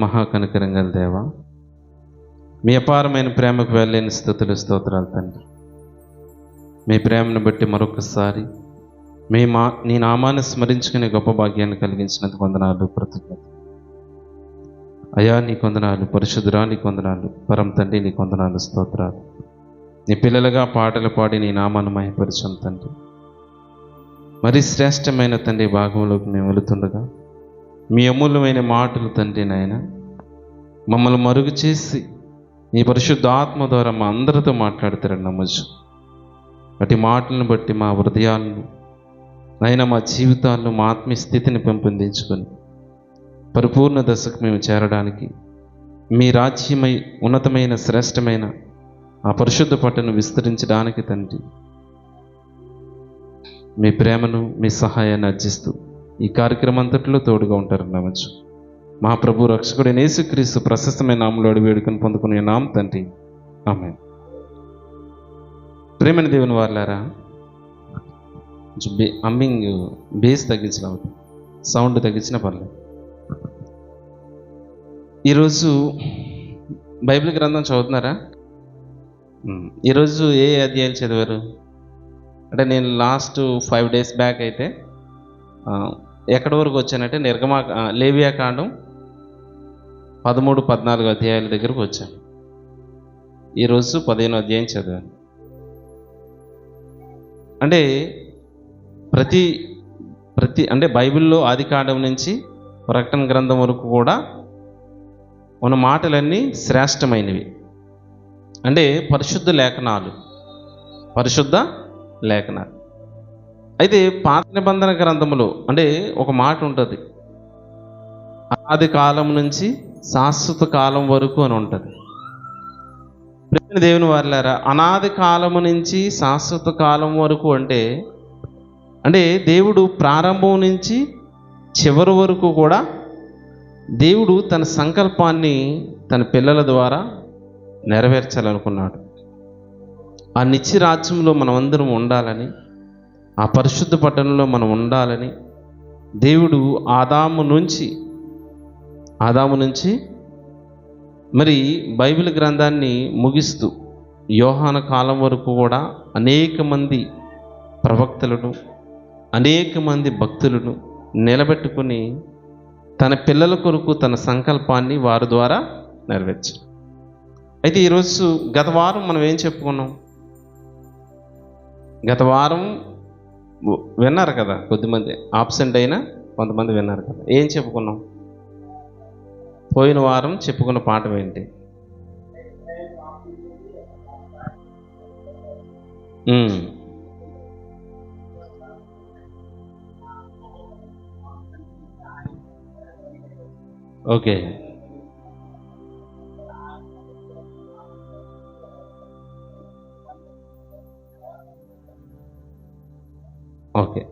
మహాకనికరం గల దేవా, మీ అపారమైన ప్రేమకు వెళ్ళలేని స్తుతులు స్తోత్రాలు తండ్రి. మీ ప్రేమను బట్టి మరొకసారి నీ నామాన్ని స్మరించుకునే గొప్ప భాగ్యాన్ని కలిగించినందుకు వందనాలు, కృతజ్ఞత. అయా నీకు వందనాలు, పరిశుద్ధురా నీకు వందనాలు, పరం తండ్రి నీకు వందనాలు, స్తోత్రాలు. నీ పిల్లలుగా పాటలు పాడి నీ నామాన్ని మహిమపరిచాం తండ్రి. మరి శ్రేష్టమైన తండ్రి భాగంలోకి మేము వెళుతుండగా మీ అమూల్యమైన మాటలు తండ్రి నాయన మమ్మల్ని మరుగు చేసి మీ పరిశుద్ధ ఆత్మ ద్వారా మా అందరితో మాట్లాడతారని నమ్మచ్చు. అటు మాటలను బట్టి మా హృదయాలను నాయన, మా జీవితాలను, మా ఆత్మీయ స్థితిని పెంపొందించుకొని పరిపూర్ణ దశకు మేము చేరడానికి, మీ రాజ్యమై ఉన్నతమైన శ్రేష్టమైన ఆ పరిశుద్ధ పట్టును విస్తరించడానికి తండ్రి మీ ప్రేమను, మీ సహాయాన్ని అర్జిస్తూ ఈ కార్యక్రమం అంతట్లో తోడుగా ఉంటారని నమ్మచ్చు. మా ప్రభు రక్షకుడు యేసుక్రీస్తు ప్రశస్తమైన నామములో అడిగి వేడుకొని పొందుకునే నామం తండ్రి, ఆమేన్. ప్రేమని దేవుని వారలారా, అమ్మింగ్ బేస్ తగ్గించిన సౌండ్ తగ్గించిన పర్లేదు. ఈరోజు బైబిల్ గ్రంథం చదువుతున్నారా? ఈరోజు ఏ అధ్యాయాలు చదివారు? అంటే నేను లాస్ట్ 5 days బ్యాక్ అయితే ఎక్కడి వరకు వచ్చానంటే లేవియాకాండం 13-14 అధ్యాయాల దగ్గరకు వచ్చాను. ఈరోజు 15వ అధ్యాయం చదివాను. అంటే ప్రతి అంటే బైబిల్లో ఆదికాండం నుంచి ప్రకటన గ్రంథం వరకు కూడా ఉన్న మాటలన్నీ శ్రేష్టమైనవి. అంటే పరిశుద్ధ లేఖనాలు. అయితే పాత నిబంధన గ్రంథంలో అంటే ఒక మాట ఉంటుంది, అనాది కాలం నుంచి శాశ్వత కాలం వరకు అని ఉంటుంది. ప్రేమ దేవుని వారలారా, అనాది కాలము నుంచి శాశ్వత కాలం వరకు అంటే దేవుడు ప్రారంభం నుంచి చివరి వరకు కూడా దేవుడు తన సంకల్పాన్ని తన పిల్లల ద్వారా నెరవేర్చాలనుకున్నాడు. ఆ నిత్య రాజ్యంలో మనం అందరం ఉండాలని, ఆ పరిశుద్ధ పట్టణంలో మనం ఉండాలని దేవుడు ఆదాము నుంచి మరి బైబిల్ గ్రంథాన్ని ముగిస్తూ యోహాను కాలం వరకు కూడా అనేక మంది ప్రవక్తలను, అనేక మంది భక్తులను నిలబెట్టుకుని తన పిల్లల కొరకు తన సంకల్పాన్ని వారి ద్వారా నెరవేర్చారు. అయితే ఈరోజు గత వారం మనం ఏం చెప్పుకున్నాం? గత వారం విన్నారు కదా, కొద్దిమంది ఆబ్సెంట్ అయినా కొంతమంది విన్నారు కదా. ఏం చెప్పుకున్నాం? పోయిన వారం చెప్పుకున్న పాఠం ఏంటి? ఓకే,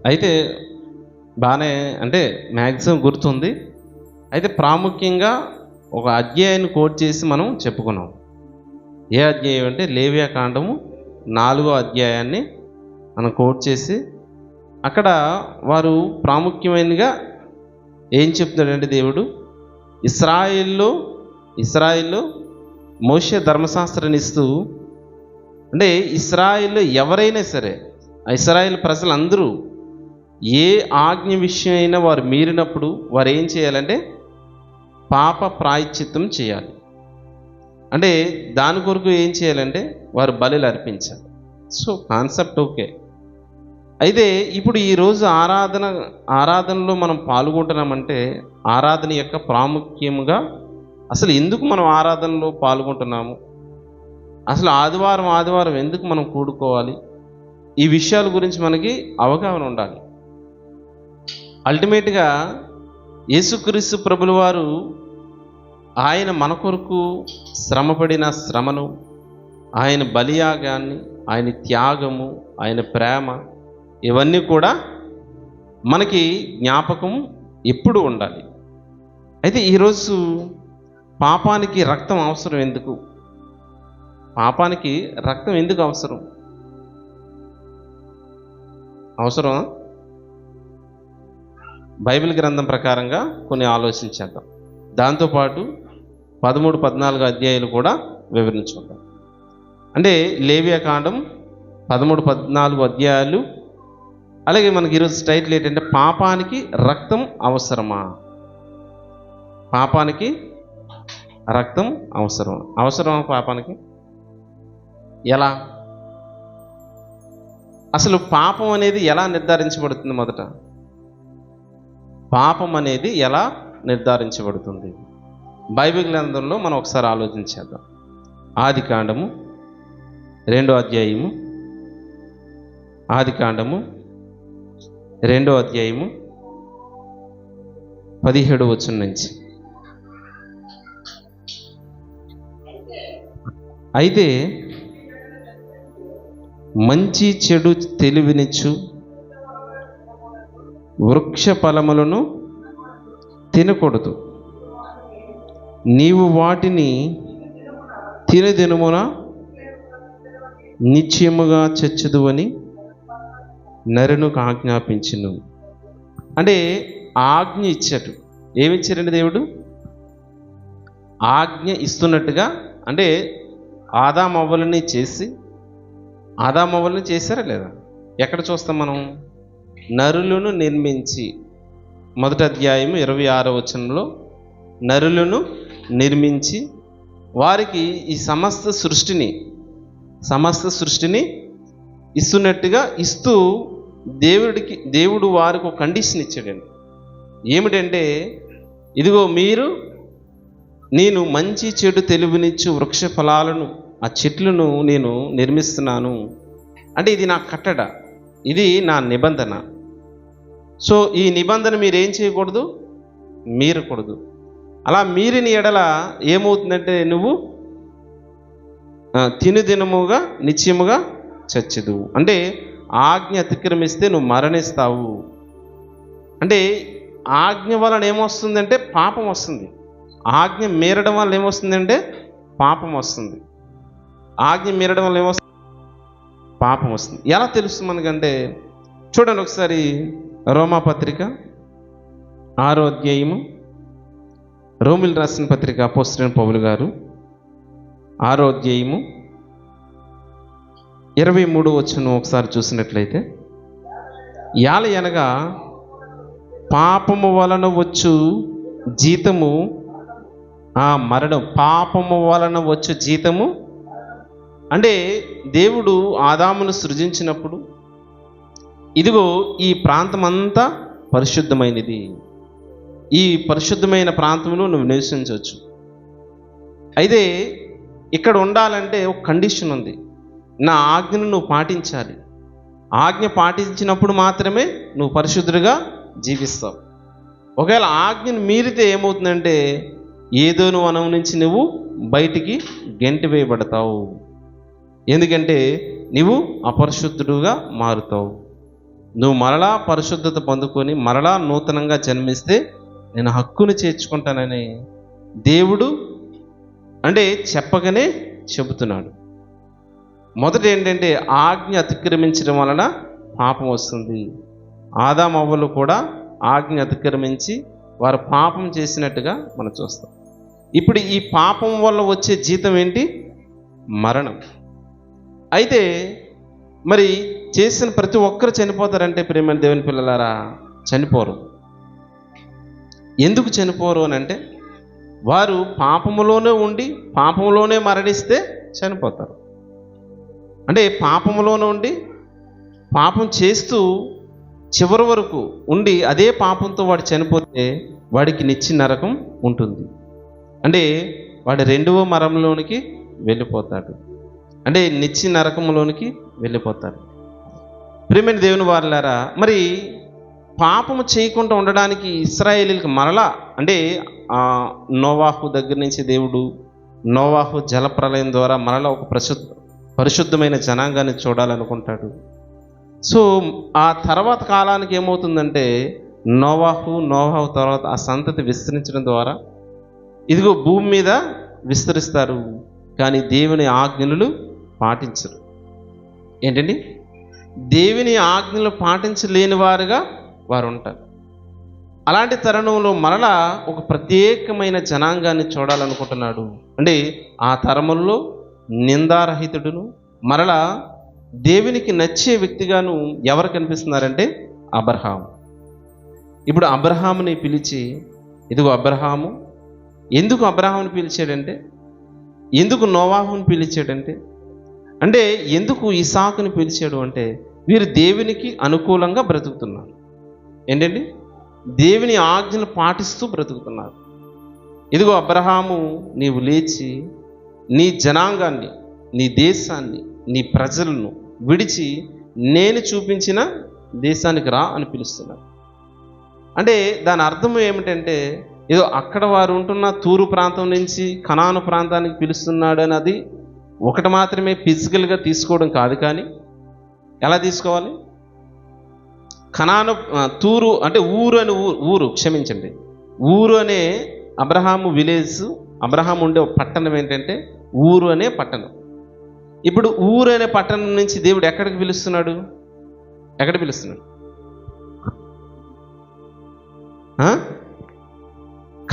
అయితే బాగానే, అంటే మ్యాక్సిమం గుర్తుంది. అయితే ప్రాముఖ్యంగా ఒక అధ్యాయాన్ని కోట్ చేసి మనం చెప్పుకున్నాం. ఏ అధ్యాయం అంటే లేవియాకాండము 4వ అధ్యాయాన్ని మనం కోట్ చేసి అక్కడ వారు ప్రాముఖ్యమైనగా ఏం చెప్తాడంటే దేవుడు ఇస్రాయిల్లో మోషే ధర్మశాస్త్రాన్ని ఇస్తూ, అంటే ఇస్రాయిల్లో ఎవరైనా సరే, ఇశ్రాయేలు ప్రజలందరూ ఏ ఆజ్ఞ విషయం అయినా వారు మీరినప్పుడు వారు ఏం చేయాలంటే పాప ప్రాయశ్చిత్తం చేయాలి. అంటే దాని కొరకు ఏం చేయాలంటే వారు బలులు అర్పించాలి. So concept okay. అయితే ఇప్పుడు ఈరోజు ఆరాధనలో మనం పాల్గొంటున్నామంటే ఆరాధన యొక్క ప్రాముఖ్యముగా అసలు ఎందుకు మనం ఆరాధనలో పాల్గొంటున్నాము, అసలు ఆదివారం ఎందుకు మనం కూడుకోవాలి, ఈ విషయాల గురించి మనకి అవగాహన ఉండాలి. అల్టిమేట్గా యేసుక్రీస్తు ప్రభుల వారు ఆయన మన కొరకు శ్రమపడిన శ్రమను, ఆయన బలియాగాన్ని, ఆయన త్యాగము, ఆయన ప్రేమ, ఇవన్నీ కూడా మనకి జ్ఞాపకం ఎప్పుడు ఉండాలి. అయితే ఈరోజు పాపానికి రక్తం అవసరం ఎందుకు? పాపానికి రక్తం ఎందుకు అవసరమా? బైబిల్ గ్రంథం ప్రకారంగా కొన్ని ఆలోచించేద్దాం. దాంతోపాటు 13, 14 అధ్యాయాలు కూడా వివరించుకుంటాం. అంటే లేవియా కాండం 13, 14 అధ్యాయాలు. అలాగే మనకి ఈరోజు టైటిల్ ఏంటంటే పాపానికి రక్తం అవసరమా? పాపానికి రక్తం అవసరమా పాపానికి? ఎలా? అసలు పాపం అనేది ఎలా నిర్ధారించబడుతుంది? మొదట పాపం అనేది ఎలా నిర్ధారించబడుతుంది? బైబిల్ గ్రంథంలో మనం ఒకసారి ఆలోచించేద్దాం. ఆదికాండము 2వ అధ్యాయము, ఆదికాండము 2వ అధ్యాయము 17వ వచనం నుంచి. అయితే మంచి చెడు తెలివినిచ్చు వృక్ష ఫలములను తినకూడదు, నీవు వాటిని తినదినమున నిశ్చయముగా చచ్చుదువని నరునికి ఆజ్ఞాపించును. అంటే ఆజ్ఞ ఇచ్చాడు. ఏమిచ్చారండి దేవుడు? ఆజ్ఞ ఇస్తున్నట్టుగా. అంటే ఆదామవ్వలని చేశారా లేదా? ఎక్కడ చూస్తాం మనం? నరులను నిర్మించి, 1వ అధ్యాయం 26వ వచనంలో నరులను నిర్మించి వారికి ఈ సమస్త సృష్టిని ఇస్తున్నట్టుగా ఇస్తూ దేవుడు వారికి ఒక కండిషన్ ఇచ్చాడండి. ఏమిటంటే, ఇదిగో నేను మంచి చెడు తెలివినిచ్చు వృక్ష ఫలాలను, ఆ చెట్లను నేను నిర్మిస్తున్నాను. అంటే ఇది నా కట్టడ, ఇది నా నిబంధన. సో ఈ నిబంధన మీరేం చేయకూడదు? మీరకూడదు. అలా మీరిన ఎడల ఏమవుతుందంటే, నువ్వు తినుదినముగా నిశ్చయముగా చచ్చెదు. అంటే ఆజ్ఞ అతిక్రమిస్తే నువ్వు మరణిస్తావు. అంటే ఆజ్ఞ వలన ఏమొస్తుందంటే పాపం వస్తుంది. ఆజ్ఞ మీరడం వల్ల ఏమొస్తుందంటే పాపం వస్తుంది. ఆజ్ఞ మీరడం వల్ల ఏమొస్తుంది? పాపం వస్తుంది. ఎలా తెలుస్తుంది మనకంటే, చూడండి ఒకసారి రోమాపత్రిక 6వ అధ్యాయము, రోమిల్ రాసిన పత్రిక అపోస్తలుడైన పౌలు గారు 6వ అధ్యాయము 23వ వచనం ఒకసారి చూసినట్లయితే, యాలయనగా పాపము వలన వచ్చు జీతము మరణం. పాపము వలన వచ్చు జీతము అంటే, దేవుడు ఆదామును సృజించినప్పుడు ఇదిగో ఈ ప్రాంతం అంతా పరిశుద్ధమైనది, ఈ పరిశుద్ధమైన ప్రాంతంలో నువ్వు నివసించవచ్చు. అయితే ఇక్కడ ఉండాలంటే ఒక కండిషన్ ఉంది. నా ఆజ్ఞను నువ్వు పాటించాలి. ఆజ్ఞ పాటించినప్పుడు మాత్రమే నువ్వు పరిశుద్ధుడిగా జీవిస్తావు. ఒకవేళ ఆజ్ఞను మీరితే ఏమవుతుందంటే, ఏదోను వనం నుంచి నువ్వు బయటికి గెంటి వేయబడతావు. ఎందుకంటే నువ్వు అపరిశుద్ధుడుగా మారుతావు. నువ్వు మరలా పరిశుద్ధత పొందుకొని మరలా నూతనంగా జన్మిస్తే నేను హక్కును చేర్చుకుంటానని దేవుడు అంటే చెప్పగానే చెబుతున్నాడు. మొదట ఏంటంటే, ఆజ్ఞ అతిక్రమించడం వలన పాపం వస్తుంది. ఆదామవ్వలు కూడా ఆజ్ఞ అతిక్రమించి వారు పాపం చేసినట్టుగా మనం చూస్తాం. ఇప్పుడు ఈ పాపం వల్ల వచ్చే జీతం ఏంటి? మరణం. అయితే మరి చేసిన ప్రతి ఒక్కరు చనిపోతారంటే, ప్రియమైన దేవుని పిల్లలారా, చనిపోరు. ఎందుకు చనిపోరు అని అంటే, వారు పాపములోనే ఉండి పాపములోనే మరణిస్తే చనిపోతారు. అంటే పాపములోనే ఉండి పాపం చేస్తూ చివరి వరకు ఉండి అదే పాపంతో వాడు చనిపోతే వాడికి నిత్య నరకం ఉంటుంది. అంటే వాడు 2వ మరణంలోనికి వెళ్ళిపోతాడు. అంటే నిత్య నరకంలోనికి వెళ్ళిపోతాడు. ప్రియమైన దేవుని వారలారా, మరి పాపము చేయకుండా ఉండడానికి ఇశ్రాయేలీలకు మరలా అంటే నోవాహు దగ్గర నుంచి దేవుడు నోవాహు జలప్రలయం ద్వారా మరలా ఒక పరిశుద్ధమైన జనాంగాన్ని చూడాలనుకుంటాడు. సో ఆ తర్వాత కాలానికి ఏమవుతుందంటే, నోవాహు తర్వాత ఆ సంతతి విస్తరించడం ద్వారా ఇదిగో భూమి మీద విస్తరిస్తారు. కానీ దేవుని ఆజ్ఞలు పాటించరు. ఏంటండి? దేవుని ఆజ్ఞలు పాటించలేని వారుగా వారు ఉంటారు. అలాంటి తరుణంలో మరలా ఒక ప్రత్యేకమైన జనాంగాన్ని చూడాలనుకుంటున్నాడు. అంటే ఆ తరముల్లో నిందారహితుడును మరలా దేవునికి నచ్చే వ్యక్తిగాను ఎవరు కనిపిస్తున్నారంటే అబ్రహాము. ఇప్పుడు అబ్రహాముని పిలిచి, ఇదిగో అబ్రహాము, ఎందుకు అబ్రహాముని పిలిచాడంటే, ఎందుకు నోవాహుని పిలిచాడంటే, అంటే ఎందుకు ఇసాకుని పిలిచాడు అంటే, వీరు దేవునికి అనుకూలంగా బ్రతుకుతున్నారు. ఏంటండి? దేవుని ఆజ్ఞలు పాటిస్తూ బ్రతుకుతున్నారు. ఇదిగో అబ్రహాము, నీవు లేచి నీ జనాంగాన్ని, నీ దేశాన్ని, నీ ప్రజలను విడిచి నేను చూపించిన దేశానికి రా అని పిలుస్తున్నారు. అంటే దాని అర్థం ఏమిటంటే, ఏదో అక్కడ వారు ఉంటున్న తూరు ప్రాంతం నుంచి కనాను ప్రాంతానికి పిలుస్తున్నాడు అన్నది ఒకటి మాత్రమే ఫిజికల్గా తీసుకోవడం కాదు. కానీ ఎలా తీసుకోవాలి? కనాను తూరు అంటే ఊరు అని ఊరు క్షమించండి, ఊరు అనే అబ్రహాము విలేజ్, అబ్రహాం ఉండే పట్టణం ఏంటంటే ఊరు అనే పట్టణం. ఇప్పుడు ఊరు అనే పట్టణం నుంచి దేవుడు ఎక్కడికి పిలుస్తున్నాడు? ఎక్కడ పిలుస్తున్నాడు?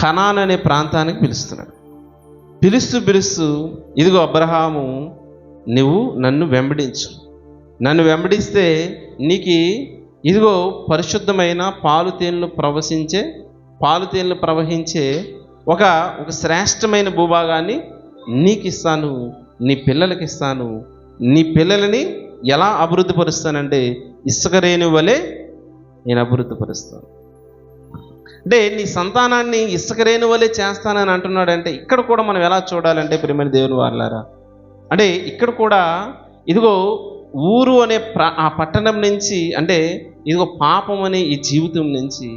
కనాన్ అనే ప్రాంతానికి పిలుస్తున్నాడు. పిలుస్తూ ఇదిగో అబ్రహాము, నువ్వు నన్ను వెంబడించు, నన్ను వెంబడిస్తే నీకు ఇదిగో పరిశుద్ధమైన పాలు తేనెలు ప్రవహించే ఒక శ్రేష్టమైన భూభాగాన్ని నీకు ఇస్తాను, నీ పిల్లలకి ఇస్తాను. నీ పిల్లలని ఎలా అభివృద్ధిపరుస్తానంటే ఇసుక రేణు వలె నేను అభివృద్ధిపరుస్తాను. అంటే నీ సంతానాన్ని ఇసుక రేణు వలె చేస్తానని అంటున్నాడంటే, ఇక్కడ కూడా మనం ఎలా చూడాలంటే ప్రియమైన దేవుని వారలారా, అంటే ఇక్కడ కూడా ఇదిగో ఊరు అనే ఆ పట్టణం నుంచి, అంటే ఇదిగో పాపం అనే ఈ జీవితం నుంచి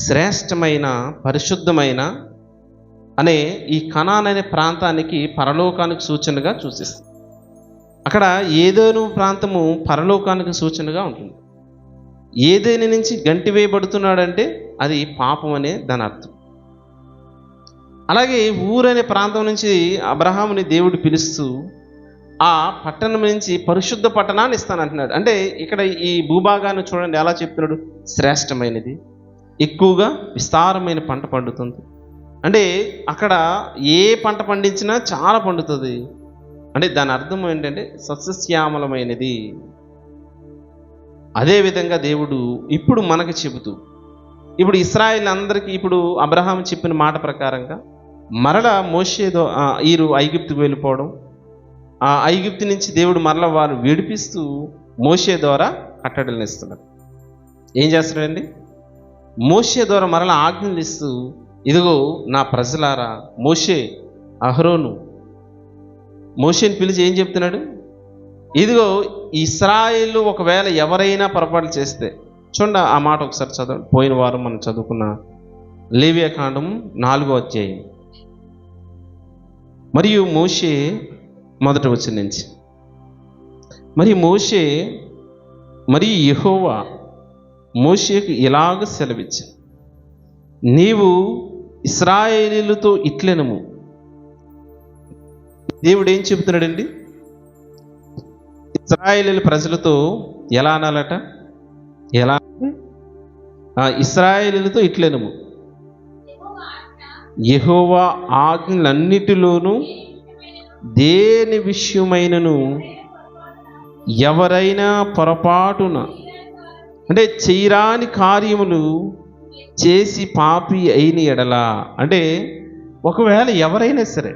శ్రేష్టమైన పరిశుద్ధమైన అనే ఈ కనాన్ అనే ప్రాంతానికి, పరలోకానికి సూచనగా సూచిస్తుంది. అక్కడ ఏదేను ప్రాంతము పరలోకానికి సూచనగా ఉంటుంది. ఏదేని నుంచి గంటి వేయబడుతున్నాడంటే అది పాపం అనే దాని అర్థం. అలాగే ఊరనే ప్రాంతం నుంచి అబ్రహాముని దేవుడు పిలుస్తూ ఆ పట్టణం నుంచి పరిశుద్ధ పట్టణాన్ని ఇస్తానంటున్నాడు. అంటే ఇక్కడ ఈ భూభాగాన్ని చూడండి ఎలా చెప్తున్నాడు, శ్రేష్టమైనది, ఎక్కువగా విస్తారమైన పంట పండుతుంది. అంటే అక్కడ ఏ పంట పండించినా చాలా పండుతుంది. అంటే దాని అర్థం ఏంటంటే సస్యశ్యామలమైనది. అదేవిధంగా దేవుడు ఇప్పుడు మనకు చెబుతూ, ఇప్పుడు ఇశ్రాయేల్ అందరికీ ఇప్పుడు అబ్రహాం చెప్పిన మాట ప్రకారంగా మరల మోషేతో వీరు ఐగుప్తుకు వెళ్ళిపోవడం, ఆ ఐగుప్తు నుంచి దేవుడు మరల వారు విడిపిస్తూ మోషే ద్వారా కట్టడలను ఇస్తున్నాడు. ఏం చేస్తున్నాడండి? మోషే ద్వారా మరల ఆజ్ఞలు ఇస్తూ, ఇదిగో నా ప్రజలారా, మోషే అహరోను, మోషేని పిలిచి ఏం చెప్తున్నాడు? ఇదిగో ఇశ్రాయేలు ఒకవేళ ఎవరైనా పొరపాటు చేస్తే, చూడండి ఆ మాట ఒకసారి చదవండి. పోయిన వారం మనం చదువుకున్న లేవియాకాండం 4వ అధ్యాయం మరియు మోషే 1వ వచనం నుంచి, మరియు మోషే మరియు యెహోవా మోషేకు ఇలాగ సెలవిచ్చాడు, నీవు ఇశ్రాయేలీయులతో ఇట్లెనుము. దేవుడు ఏం చెబుతున్నాడండి? ఇశ్రాయేలీయుల ప్రజలతో ఎలా అనాలట? ఎలా? ఇశ్రాయేలీయులతో ఇట్లెనుము, యెహోవా ఆజ్ఞలన్నిటిలోనూ దేని విషయమైనను ఎవరైనా పొరపాటున, అంటే చేయరాని కార్యములు చేసి పాపి అయిన ఎడలా, అంటే ఒకవేళ ఎవరైనా సరే,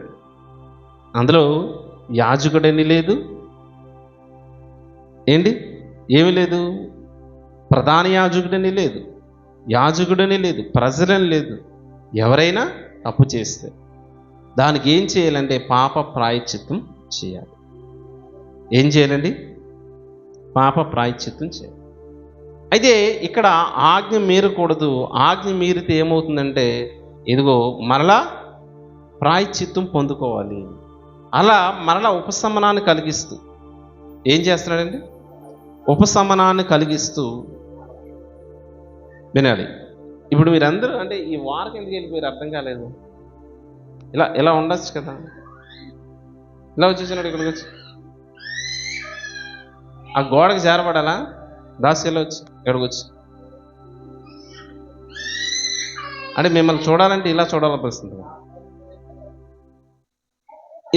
అందులో యాజకుడని లేదు, ఏంటి ఏమీ లేదు, ప్రధాన యాజకుడని లేదు, యాజకుడని లేదు, ప్రజలని లేదు, ఎవరైనా తప్పు చేస్తే దానికి ఏం చేయాలంటే పాప ప్రాయశ్చిత్తం చేయాలి. ఏం చేయాలండి? పాప ప్రాయశ్చిత్తం చేయాలి. అయితే ఇక్కడ ఆజ్ఞ మీరకూడదు. ఆజ్ఞ మీరితే ఏమవుతుందంటే, ఇదిగో మరలా ప్రాయశ్చిత్తం పొందుకోవాలి. అలా మరలా ఉపశమనాన్ని కలిగిస్తూ ఏం చేస్తున్నాడండి? ఉపశమనాన్ని కలిగిస్తూ వినాలి. ఇప్పుడు మీరందరూ అంటే ఈ వారికి ఎందుకు వెళ్ళిపోయారు అర్థం కాలేదు. ఇలా ఉండొచ్చు కదా, ఇలా వచ్చేసినాడు ఇక్కడికి వచ్చి ఆ గోడకి జారపడాలా? దాస్యలో వచ్చి ఇక్కడికి వచ్చి అంటే మిమ్మల్ని చూడాలంటే ఇలా చూడాలనిపిస్తుంది,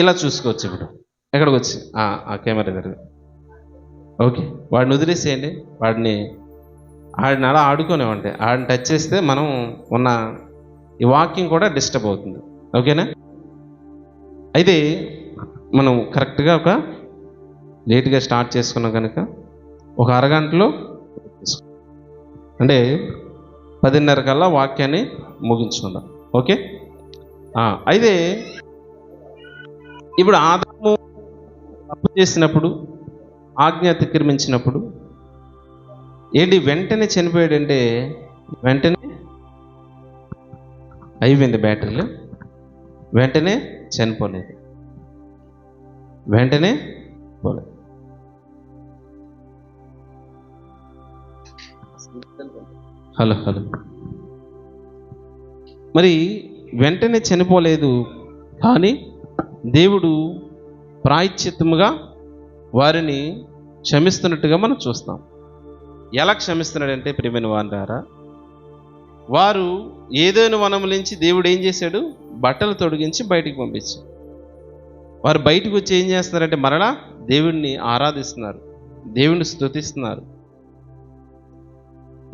ఇలా చూసుకోవచ్చు. ఇప్పుడు ఎక్కడికి వచ్చి ఆ కెమెరా దగ్గర ఓకే, వాడిని వదిలేసేయండి. ఆడిని అలా ఆడుకోనివ్వండి. ఆడిని టచ్ చేస్తే మనం ఉన్న ఈ వాకింగ్ కూడా డిస్టర్బ్ అవుతుంది. ఓకేనా? అయితే మనం కరెక్ట్గా ఒక లేట్గా స్టార్ట్ చేసుకున్నాం కనుక ఒక అరగంటలో అంటే 10:30 కల్లా వాక్యాన్ని ముగించుకుందాం. ఓకే. అయితే ఇప్పుడు ఆదాము తప్పు చేసినప్పుడు, ఆజ్ఞ అతిక్రమించినప్పుడు ఏంటి వెంటనే చనిపోయాడంటే, వెంటనే అయిపోయింది బ్యాటరీలు, వెంటనే చనిపోలేదు, వెంటనే పోలేదు. హలో మరి వెంటనే చనిపోలేదు, కానీ దేవుడు ప్రాయశ్చిత్తముగా వారిని క్షమిస్తున్నట్టుగా మనం చూస్తాం. ఎలా క్షమిస్తున్నాడంటే ప్రియమైన వారా, వారు ఏదైనా వనము నుంచి దేవుడు ఏం చేశాడు, బట్టలు తొడిగించి బయటికి పంపించాడు. వారు బయటకు వచ్చి ఏం చేస్తున్నారంటే మరలా దేవుణ్ణి ఆరాధిస్తున్నారు, దేవుణ్ణి స్తుతిస్తున్నారు.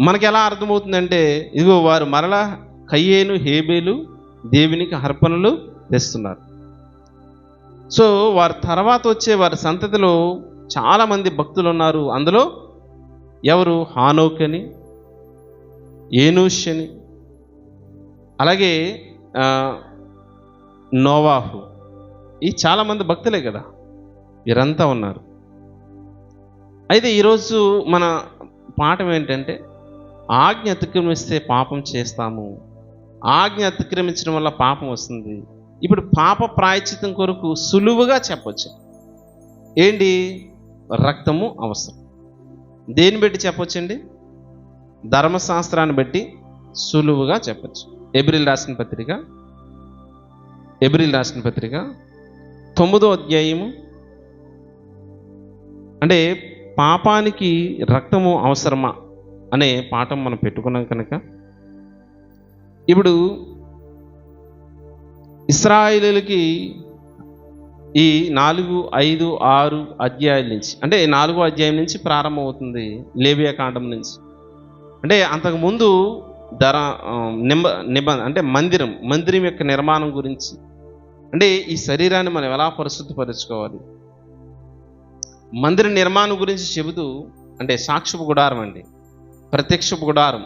మనకి ఎలా అర్థమవుతుందంటే, ఇదిగో వారు మరలా కయ్యేను హేబేలు దేవునికి అర్పణలు తెస్తున్నారు. సో వారి తర్వాత వచ్చే వారి సంతతిలో చాలామంది భక్తులు ఉన్నారు. అందులో ఎవరు? హానోక్ అని, ఏనూష్ అని, అలాగే నోవాహు, ఈ చాలామంది భక్తులే కదా, వీరంతా ఉన్నారు. అయితే ఈరోజు మన పాఠం ఏంటంటే, ఆజ్ఞ అతిక్రమిస్తే పాపం చేస్తాము, ఆజ్ఞ అతిక్రమించడం వల్ల పాపం వస్తుంది. ఇప్పుడు పాప ప్రాయశ్చిత్తం కొరకు సులువుగా చెప్పొచ్చు. ఏంటి? రక్తము అవసరం. దేన్ని బట్టి చెప్పొచ్చండి? ధర్మశాస్త్రాన్ని బట్టి సులువుగా చెప్పచ్చు. ఎబ్రిల్ రాసిన పత్రిక 9వ అధ్యాయము, అంటే పాపానికి రక్తము అవసరమా అనే పాఠం మనం పెట్టుకున్నాం కనుక, ఇప్పుడు ఇశ్రాయేలీయులకి ఈ 4, 5, 6 అధ్యాయాల నుంచి, అంటే 4వ అధ్యాయం నుంచి ప్రారంభమవుతుంది, లేవియా కాండం నుంచి. అంటే అంతకుముందు అంటే మందిరం యొక్క నిర్మాణం గురించి, అంటే ఈ శరీరాన్ని మనం ఎలా పరిశుద్ధపరచుకోవాలి, మందిర నిర్మాణం గురించి చెబుతూ, అంటే సాక్షిపు గుడారం అండి, ప్రత్యక్షపు గుడారం,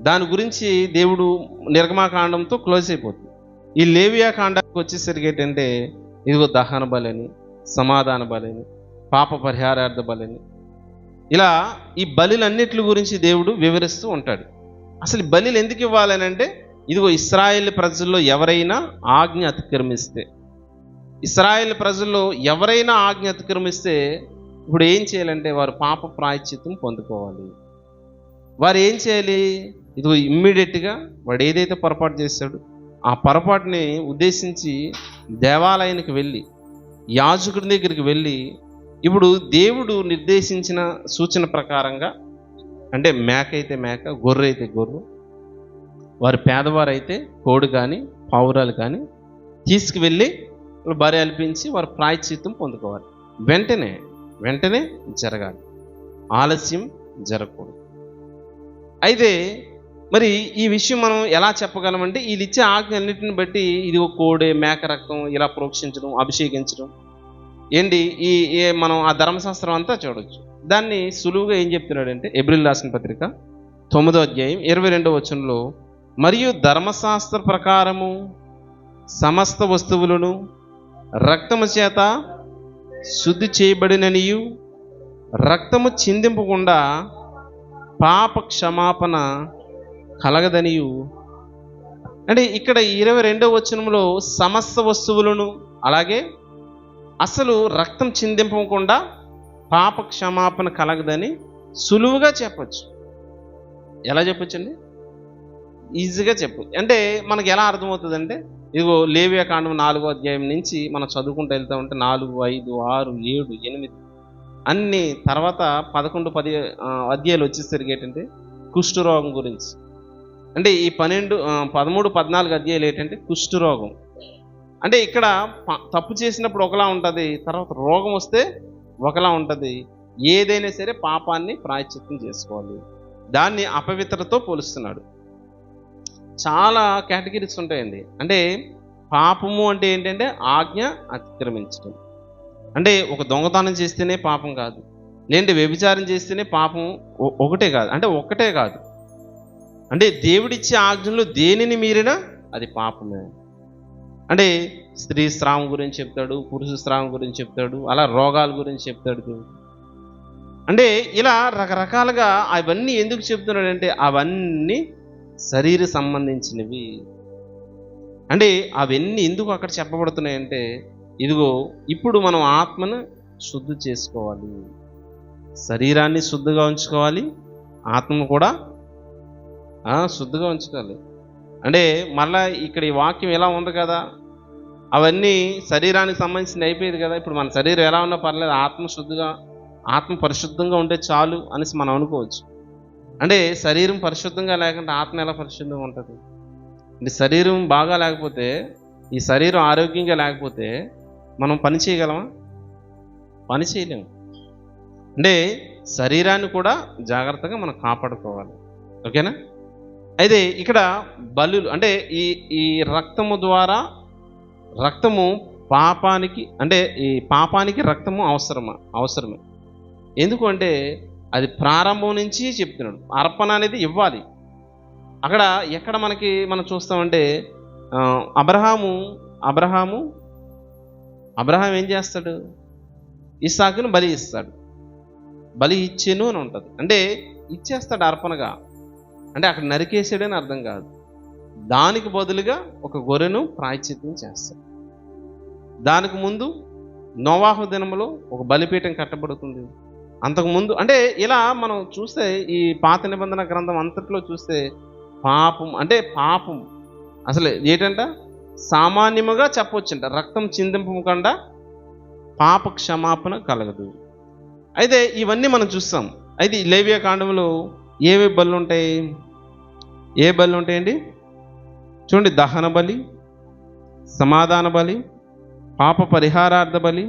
దాని గురించి దేవుడు నిర్గమాకాండంతో క్లోజ్ అయిపోతుంది. ఈ లేవియా కాండానికి వచ్చేసరికి ఏంటంటే, ఇదిగో దహన బలని, సమాధాన బలని, పాప పరిహారార్థ బలని, ఇలా ఈ బలులన్నిటి గురించి దేవుడు వివరిస్తూ ఉంటాడు. అసలు బలులు ఎందుకు ఇవ్వాలని అంటే, ఇదిగో ఇశ్రాయేల్ ప్రజల్లో ఎవరైనా ఆజ్ఞ అతిక్రమిస్తే, ఇప్పుడు ఏం చేయాలంటే వారు పాప ప్రాయశ్చిత్తం పొందుకోవాలి. వారు ఏం చేయాలి? ఇదిగో ఇమ్మీడియట్గా వాడు ఏదైతే పొరపాటు చేశాడో ఆ పొరపాటుని ఉద్దేశించి దేవాలయానికి వెళ్ళి, యాజకుడి దగ్గరికి వెళ్ళి, ఇప్పుడు దేవుడు నిర్దేశించిన సూచన ప్రకారంగా, అంటే మేక అయితే మేక, గొర్రె అయితే గొర్రె, వారు పేదవారైతే కోడి కానీ పావురాలు కానీ తీసుకువెళ్ళి బలి అర్పించి వారు ప్రాయశ్చిత్తం పొందుకోవాలి. వెంటనే జరగాలి, ఆలస్యం జరగకూడదు. అయితే మరి ఈ విషయం మనం ఎలా చెప్పగలమంటే, వీళ్ళు ఇచ్చే ఆజ్ఞలన్నింటిని బట్టి, ఇది ఒక కోడే మేక రక్తం ఇలా ప్రోక్షించడం, అభిషేకించడం ఏంటి, మనం ఆ ధర్మశాస్త్రం అంతా చూడవచ్చు. దాన్ని సులువుగా ఏం చెప్తున్నాడంటే, ఎబ్రిల్ రాసిన పత్రిక 9వ అధ్యాయం 22వ వచనంలో, మరియు ధర్మశాస్త్ర ప్రకారము సమస్త వస్తువులను రక్తము చేత శుద్ధి చేయబడిననియు, రక్తము చిందింపకుండా పాప క్షమాపణ కలగదనియు. అంటే ఇక్కడ 22వ వచనంలో సమస్త వస్తువులను, అలాగే అసలు రక్తం చిందింపకుండా పాప క్షమాపణ కలగదని సులువుగా చెప్పచ్చు. ఎలా చెప్పొచ్చండి? ఈజీగా చెప్పచ్చు. అంటే మనకి ఎలా అర్థమవుతుందంటే, ఇదిగో లేవియా కాండం 4వ అధ్యాయం నుంచి మనం చదువుకుంటూ వెళ్తూ ఉంటే 4, 5, 6, 7, 8 అన్ని, తర్వాత 11, 10 అధ్యాయాలు వచ్చేసరికి ఏంటంటే కుష్ఠరోగం గురించి, అంటే ఈ 13, 14 అధ్యాయాలు ఏంటంటే కుష్ఠరోగం. అంటే ఇక్కడ తప్పు చేసినప్పుడు ఒకలా ఉంటుంది, తర్వాత రోగం వస్తే ఒకలా ఉంటుంది. ఏదైనా సరే పాపాన్ని ప్రాయశ్చిత్తం చేసుకోవాలి. దాన్ని అపవిత్రతో పోలుస్తున్నాడు. చాలా కేటగిరీస్ ఉంటాయండి. అంటే పాపము అంటే ఏంటంటే ఆజ్ఞ అతిక్రమించడం. అంటే ఒక దొంగతనం చేస్తేనే పాపం కాదు, లేదంటే వ్యభిచారం చేస్తేనే పాపం ఒకటే కాదు, అంటే ఒక్కటే కాదు. అంటే దేవుడిచ్చే ఆజ్ఞలు దేనిని మీరినా అది పాపమే. అంటే స్త్రీ స్రావం గురించి చెప్తాడు, పురుష స్రావం గురించి చెప్తాడు, అలా రోగాల గురించి చెప్తాడు దేవుడు. అంటే ఇలా రకరకాలుగా అవన్నీ ఎందుకు చెప్తున్నాడంటే అవన్నీ శరీర సంబంధించినవి. అంటే అవన్నీ ఎందుకు అక్కడ చెప్పబడుతున్నాయంటే ఇదిగో ఇప్పుడు మనం ఆత్మను శుద్ధి చేసుకోవాలి, శరీరాన్ని శుద్ధిగా ఉంచుకోవాలి, ఆత్మను కూడా శుద్ధిగా ఉంచుకోవాలి. అంటే మళ్ళా ఇక్కడ ఈ వాక్యం ఎలా ఉంది కదా, అవన్నీ శరీరానికి సంబంధించింది అయిపోయేది కదా. ఇప్పుడు మన శరీరం ఎలా ఉన్నా పర్లేదు, ఆత్మ పరిశుద్ధంగా ఉంటే చాలు అనేసి మనం అనుకోవచ్చు. అంటే శరీరం పరిశుద్ధంగా లేకుంటే ఆత్మ ఎలా పరిశుద్ధంగా ఉంటుంది? అంటే శరీరం బాగా లేకపోతే, ఈ శరీరం ఆరోగ్యంగా లేకపోతే మనం పని చేయగలమా? పని చేయలేము. అంటే శరీరాన్ని కూడా జాగ్రత్తగా మనం కాపాడుకోవాలి. ఓకేనా? అయితే ఇక్కడ బలులు అంటే ఈ రక్తము ద్వారా, రక్తము పాపానికి, అంటే ఈ పాపానికి రక్తము అవసరమే. ఎందుకు అంటే అది ప్రారంభం నుంచి చెప్తున్నాడు, అర్పణ అనేది ఇవ్వాలి. అక్కడ ఎక్కడ మనం చూస్తామంటే అబ్రహాము ఏం చేస్తాడు? ఇస్సాకును బలి ఇస్తాడు. బలి ఇచ్చేను అని ఉంటుంది. అంటే ఇచ్చేస్తాడు అర్పణగా, అంటే అక్కడ నరికేసాడని అర్థం కాదు. దానికి బదులుగా ఒక గొర్రెను ప్రాయశ్చిత్తం చేస్తాడు. దానికి ముందు నోవాహు దినములో ఒక బలిపీఠం కట్టబడుతుంది. అంతకుముందు అంటే ఇలా మనం చూస్తే ఈ పాత నిబంధన గ్రంథం అంతట్లో చూస్తే పాపం అసలు ఏంటంట సామాన్యముగా చెప్పవచ్చంట, రక్తం చిందింపకుండా పాప క్షమాపణ కలగదు. అయితే ఇవన్నీ మనం చూస్తాం. అయితే ఈ లేవియా కాండంలో ఏవే బలులు ఉంటాయి? ఏ బలులు ఉంటాయండి? చూడండి, దహన బలి, సమాధాన బలి, పాప పరిహారార్థ బలి,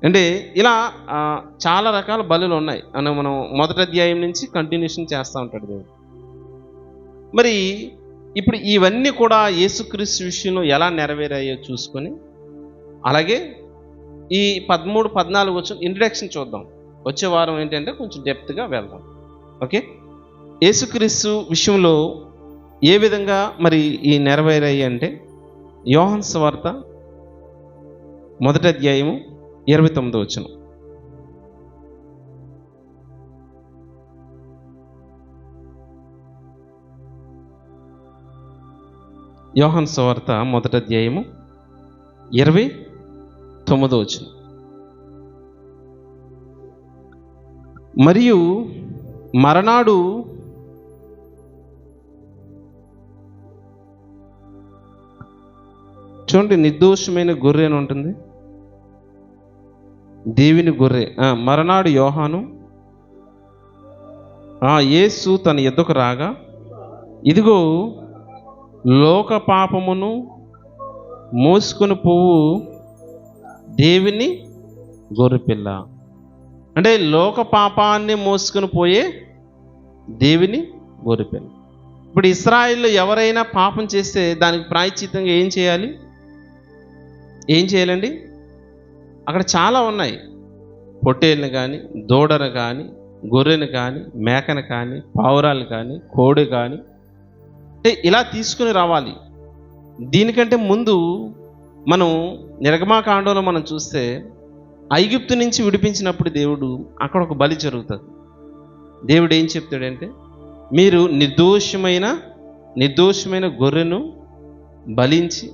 అంటే ఇలా చాలా రకాల బలులు ఉన్నాయి. మనం మొదటి అధ్యాయం నుంచి కంటిన్యూషన్ చేస్తూ ఉంటాడు దేవుడు. మరి ఇప్పుడు ఇవన్నీ కూడా యేసుక్రీస్తు విషయంలో ఎలా నెరవేరాయో చూసుకొని, అలాగే ఈ 13, 14 వచ్చి ఇంట్రడక్షన్ చూద్దాం. వచ్చే వారం ఏంటంటే కొంచెం డెప్త్గా వెళ్దాం. ఓకే, యేసుక్రీస్తు విషయంలో ఏ విధంగా మరి ఈ నెరవేరాయి అంటే యోహాను సువార్త మొదటి అధ్యాయము 29వ వచనం. యోహాను సువార్త మొదటి అధ్యాయము 29వ వచనం. మరియు మరనాడు చూడండి, నిర్దోషమైన గొర్రె అని ఉంటుంది, దేవుని గొర్రె. మరనాడు యోహాను యేసు తన యొద్దకు రాగా, ఇదిగో లోక పాపమును మోసుకొని పోవు దేవుని గొర్రెపిల్ల. అంటే లోక పాపాన్ని మోసుకొని పోయే దేవుని గొర్రెపిల్ల. ఇప్పుడు ఇశ్రాయేల్లో ఎవరైనా పాపం చేస్తే దానికి ప్రాయశ్చిత్తంగా ఏం చేయాలండి? అక్కడ చాలా ఉన్నాయి. పొట్టేళ్ళని కానీ, దూడను కానీ, గొర్రెను కానీ, మేకను కానీ, పావురాలు కానీ, కోడి కానీ, అంటే ఇలా తీసుకుని రావాలి. దీనికంటే ముందు మనం నిర్గమాకాండంలో మనం చూస్తే ఐగుప్తు నుంచి విడిపించినప్పుడు దేవుడు అక్కడ ఒక బలి జరుగుతుంది. దేవుడు ఏం చెప్తాడంటే, మీరు నిర్దోషమైన గొర్రెను బలించి,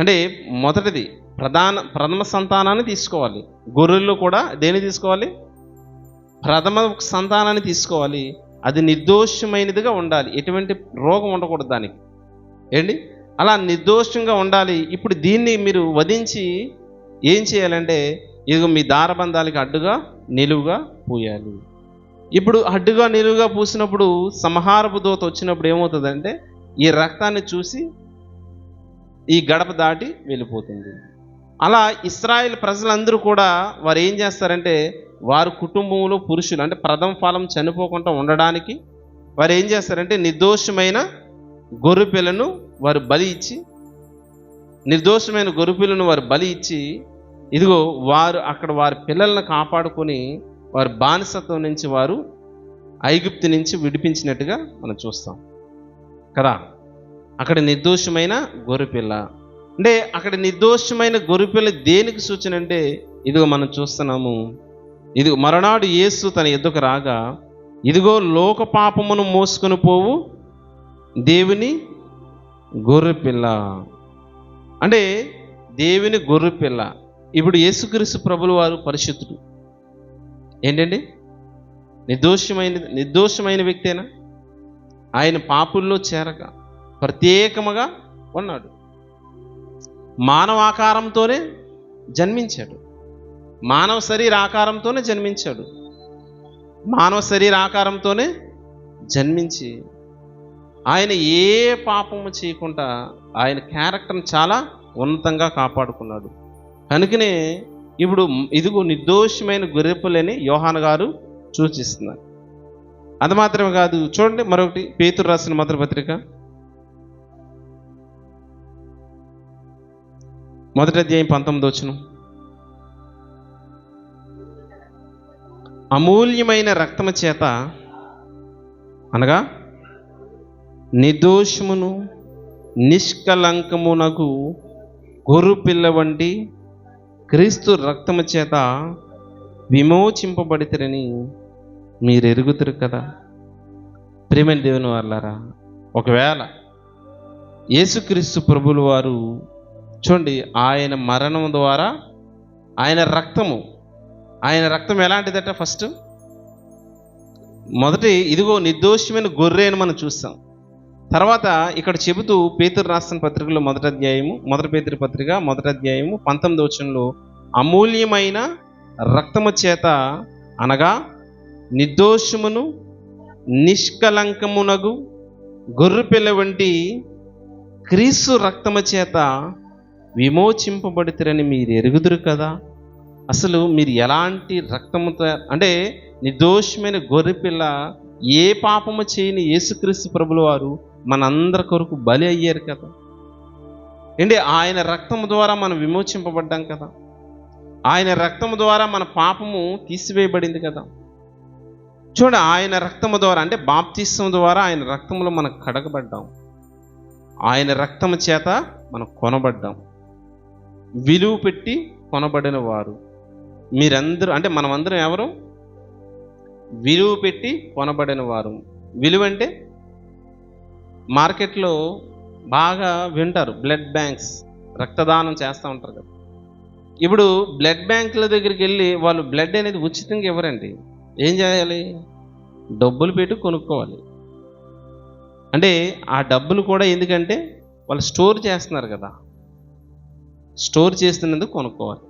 అంటే మొదటిది ప్రథమ సంతానాన్ని తీసుకోవాలి. గొర్రెల్లో కూడా దేని తీసుకోవాలి? ప్రథమ సంతానాన్ని తీసుకోవాలి. అది నిర్దోషమైనదిగా ఉండాలి, ఎటువంటి రోగం ఉండకూడదు దానికి. ఏంటి అలా నిర్దోషంగా ఉండాలి. ఇప్పుడు దీన్ని మీరు వధించి ఏం చేయాలంటే, ఇదిగో మీ దారబంధాలకి అడ్డుగా నిలువుగా పూయాలి. ఇప్పుడు అడ్డుగా నిలువుగా పూసినప్పుడు సంహారపు దూత వచ్చినప్పుడు ఏమవుతుందంటే ఈ రక్తాన్ని చూసి ఈ గడప దాటి వెళ్ళిపోతుంది. అలా ఇశ్రాయేల్ ప్రజలందరూ కూడా వారు ఏం చేస్తారంటే వారి కుటుంబంలో పురుషులు అంటే ప్రథమ ఫలం చనిపోకుండా ఉండడానికి వారు ఏం చేస్తారంటే నిర్దోషమైన గొర్రెపిల్లను వారు బలి ఇచ్చి ఇదిగో వారు అక్కడ వారి పిల్లలను కాపాడుకొని వారి బానిసత్వం నుంచి వారు ఐగుప్తు నుంచి విడిపించినట్టుగా మనం చూస్తాం కదా. అక్కడ నిర్దోషమైన గొర్రెపిల్ల అంటే అక్కడ నిర్దోషమైన గొర్రెపిల్ల దేనికి సూచన అంటే ఇదిగో మనం చూస్తున్నాము. ఇదిగో మరునాడు యేసు తన ఎద్దుకు రాగా ఇదిగో లోక పాపమును మోసుకొని పోవు దేవుని గొర్రెపిల్ల అంటే దేవుని గొర్రెపిల్ల. ఇప్పుడు యేసుక్రీస్తు ప్రభులు వారు పరిశుద్ధుడు ఏంటండి? నిర్దోషమైన వ్యక్తేనా? ఆయన పాపుల్లో చేరక ప్రత్యేకముగా ఉన్నాడు. మానవ ఆకారంతోనే జన్మించాడు. మానవ శరీర ఆకారంతోనే జన్మించి ఆయన ఏ పాపము చేయకుండా ఆయన క్యారెక్టర్ని చాలా ఉన్నతంగా కాపాడుకున్నాడు. కనుకనే ఇప్పుడు ఇదిగో నిర్దోషమైన గొర్రెపిల్లని యోహాను గారు సూచిస్తున్నారు. అది మాత్రమే కాదు, చూడండి మరొకటి పేతురు రాసిన మొదటి పత్రిక 1వ అధ్యాయం 19వ వచనం. అమూల్యమైన రక్తము చేత అనగా నిర్దోషమును నిష్కలంకమునకు గొర్రెపిల్ల వంటి క్రీస్తు రక్తము చేత విమోచింపబడితేరని మీరు ఎరుగుతారు కదా. ప్రియమైన దేవుని వారలారా, ఒకవేళ యేసుక్రీస్తు ప్రభువుల వారు చూడండి ఆయన మరణం ద్వారా ఆయన రక్తం ఎలాంటిదట? ఫస్ట్ మొదటి ఇదిగో నిర్దోషమైన గొర్రె అని మనం చూస్తాం. తర్వాత ఇక్కడ చెబుతూ పేతురు రాసిన పత్రికలో మొదటి పేతురు పత్రిక 1వ అధ్యాయము 19వ వచనంలో అమూల్యమైన రక్తము చేత అనగా నిర్దోషమును నిష్కలంకమునగు గొర్రెపిల్ల వంటి క్రీస్తు రక్తము చేత విమోచింపబడితేరని మీరు ఎరుగుదురు కదా. అసలు మీరు ఎలాంటి రక్తముతో అంటే నిర్దోషమైన గొర్రెపిల్ల ఏ పాపము చేయని యేసుక్రీస్తు ప్రభుల వారు మనందరి కొరకు బలి అయ్యారు కదా. ఏంటి ఆయన రక్తము ద్వారా మనం విమోచింపబడ్డాం కదా. ఆయన రక్తము ద్వారా మన పాపము తీసివేయబడింది కదా. చూడండి, ఆయన రక్తము ద్వారా అంటే బాప్తిస్మం ద్వారా ఆయన రక్తంలో మనం కడగబడ్డాం. ఆయన రక్తము చేత మనం కొనబడ్డాం. విలువ పెట్టి కొనబడిన వారు మీరందరూ అంటే మనమందరం ఎవరు? విలువ పెట్టి కొనబడిన వారు. విలువ అంటే మార్కెట్లో బాగా వింటారు, బ్లడ్ బ్యాంక్స్ రక్తదానం చేస్తూ ఉంటారు కదా. ఇప్పుడు బ్లడ్ బ్యాంకుల దగ్గరికి వెళ్ళి వాళ్ళు బ్లడ్ అనేది ఉచితంగా ఇవ్వరండి. ఏం చేయాలి? డబ్బులు పెట్టి కొనుక్కోవాలి. అంటే ఆ డబ్బులు కూడా ఎందుకంటే వాళ్ళు స్టోర్ చేస్తున్నారు కదా, స్టోర్ చేస్తున్నందుకు కొనుక్కోవాలి.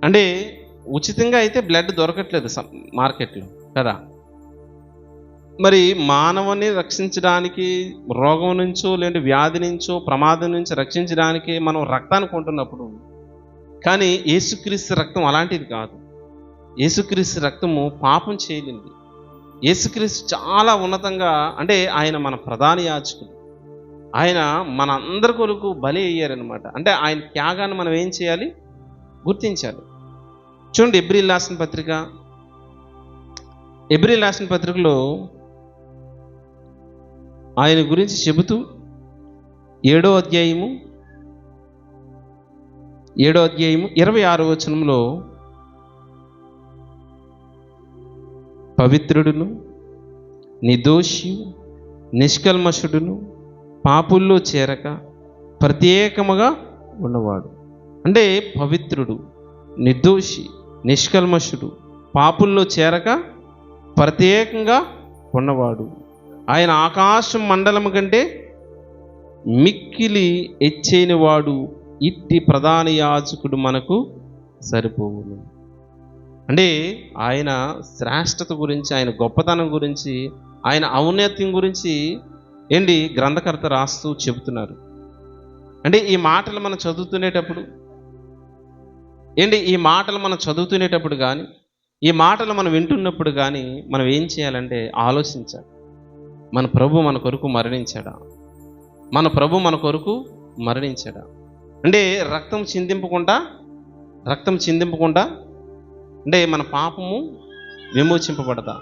అంటే ఉచితంగా అయితే బ్లడ్ దొరకట్లేదు మార్కెట్లో కదా. మరి మానవుని రక్షించడానికి రోగం నుంచో లేదంటే వ్యాధి నుంచో ప్రమాదం నుంచి రక్షించడానికి మనం రక్తాన్ని కొంటున్నప్పుడు, కానీ యేసుక్రీస్తు రక్తం అలాంటిది కాదు. యేసుక్రీస్తు రక్తము పాపం చేయలేంది. యేసుక్రీస్తు చాలా ఉన్నతంగా అంటే ఆయన మన ప్రధాన యాజకుడు. ఆయన మన అందరి కొరకు బలి అయ్యారనమాట. అంటే ఆయన త్యాగాన్ని మనం ఏం చేయాలి? గుర్తించాలి. చూడండి, ఎబ్రీలు రాసిన పత్రికలో ఆయన గురించి చెబుతూ 7వ అధ్యాయము 26వ వచనంలో పవిత్రుడును నిర్దోషి నిష్కల్మషుడును పాపుల్లో చేరక ప్రత్యేకముగా ఉన్నవాడు. అంటే పవిత్రుడు, నిర్దోషి, నిష్కల్మషుడు, పాపుల్లో చేరక ప్రత్యేకంగా ఉన్నవాడు. ఆయన ఆకాశం మండలము కంటే మిక్కిలి ఎచ్చైన వాడు. ఇట్టి ప్రధాన యాజకుడు మనకు సరిపోవును. అంటే ఆయన శ్రేష్టత గురించి, ఆయన గొప్పతనం గురించి, ఆయన ఔన్నత్యం గురించి ఏంటి గ్రంథకర్త రాస్తూ చెబుతున్నారు. అంటే ఈ మాటలు మనం చదువుతునేటప్పుడు కానీ, ఈ మాటలు మనం వింటున్నప్పుడు కానీ మనం ఏం చేయాలంటే ఆలోచించాలి. మన ప్రభు మన కొరకు మరణించాడా? మన ప్రభు మన కొరకు మరణించాడా? అంటే రక్తం చిందింపకుండా అంటే మన పాపము విమోచింపబడదా?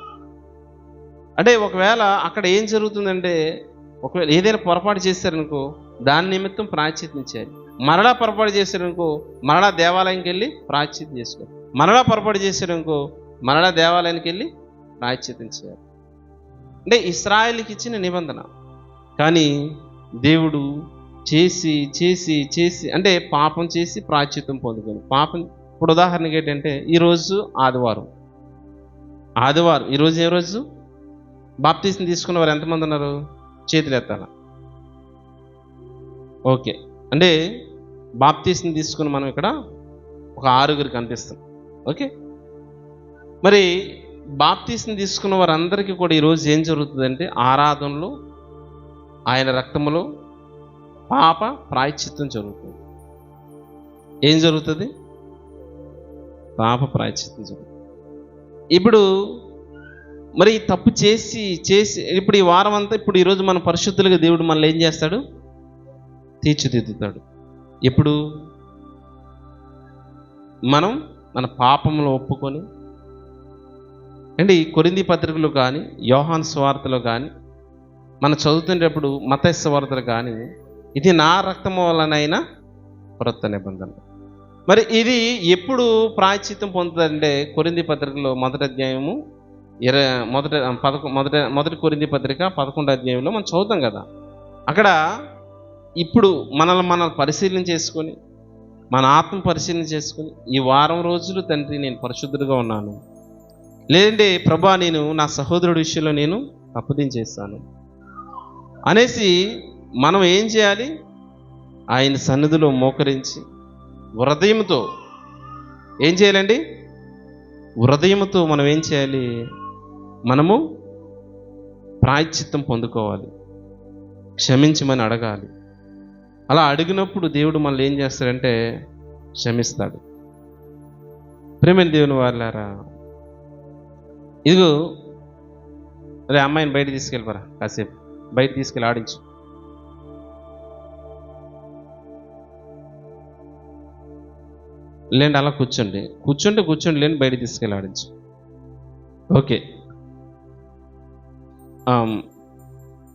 అంటే ఒకవేళ అక్కడ ఏం జరుగుతుందంటే, ఒకవేళ ఏదైనా పొరపాటు చేశారనుకో దాని నిమిత్తం ప్రాయశ్చిత్తం చేయాలి. మరలా పొరపాటు చేశారనుకో మరలా దేవాలయంకి వెళ్ళి ప్రాయశ్చిత్తం చేసుకోవాలి. మరలా పొరపాటు చేశారనుకో మరలా దేవాలయానికి వెళ్ళి ప్రాయశ్చిత్తం చేయాలి. అంటే ఇశ్రాయేలుకి ఇచ్చిన నిబంధన. కానీ దేవుడు చేసి చేసి చేసి అంటే పాపం చేసి ప్రాయశ్చిత్తం పొందుకొని పాపం. ఇప్పుడు ఉదాహరణకి ఏంటంటే ఈరోజు ఆదివారం, ఈరోజు ఏ రోజు? బాప్తీసం తీసుకున్న వారు ఎంతమంది ఉన్నారు? చేతులు ఎత్తాల. ఓకే, అంటే బాప్తీసం తీసుకుని మనం ఇక్కడ ఒక 6 కనిపిస్తాం. ఓకే, మరి బాప్తీసం తీసుకున్న వారందరికీ కూడా ఈరోజు ఏం జరుగుతుందంటే ఆరాధనలో ఆయన రక్తములో పాప ప్రాయశ్చిత్తం జరుగుతుంది. ఏం జరుగుతుంది? పాప ప్రాయశ్చిత్తం జరుగుతుంది. ఇప్పుడు మరి తప్పు చేసి చేసి ఇప్పుడు ఈ వారం అంతా ఇప్పుడు ఈరోజు మన పరిశుద్ధులుగా దేవుడు మనల్ని ఏం చేస్తాడు? తీర్చిదిద్దుతాడు. ఎప్పుడు మనం మన పాపంలో ఒప్పుకొని అంటే ఈ కొరింథీ పత్రికలో కానీ యోహాను సువార్తలో కానీ మనం చదువుతున్నప్పుడు మత్తయి సువార్తలు కానీ ఇది నా రక్తము వలనైనా క్రొత్త నిబంధన. మరి ఇది ఎప్పుడు ప్రాయశ్చిత్తం పొందుతుందంటే కొరింథీ పత్రికలో మొదటి కొరింథీ పత్రిక 11వ అధ్యాయంలో మనం చదువుతాం కదా. అక్కడ ఇప్పుడు మనల్ని పరిశీలన చేసుకొని మన ఆత్మ పరిశీలన చేసుకొని ఈ వారం రోజులు తండ్రి నేను పరిశుద్ధుడిగా ఉన్నాను, లేదంటే ప్రభా నేను నా సహోదరుడి విషయంలో నేను తప్పుదించేస్తాను అనేసి మనం ఏం చేయాలి? ఆయన సన్నిధిలో మోకరించి హృదయంతో ఏం చేయాలండి? హృదయంతో మనం ఏం చేయాలి? మనము ప్రాయశ్చిత్తం పొందుకోవాలి, క్షమించమని అడగాలి. అలా అడిగినప్పుడు దేవుడు మనల్ని ఏం చేస్తాడంటే క్షమిస్తాడు. ప్రేమైన దేవుని వాళ్ళారా, ఇదిగో అదే అమ్మాయిని బయట తీసుకెళ్ళిపోరా, కాసేపు బయట తీసుకెళ్ళి ఆడించు. లేండి అలా కూర్చోండి లేని బయట తీసుకెళ్ళి ఆడించు. ఓకే,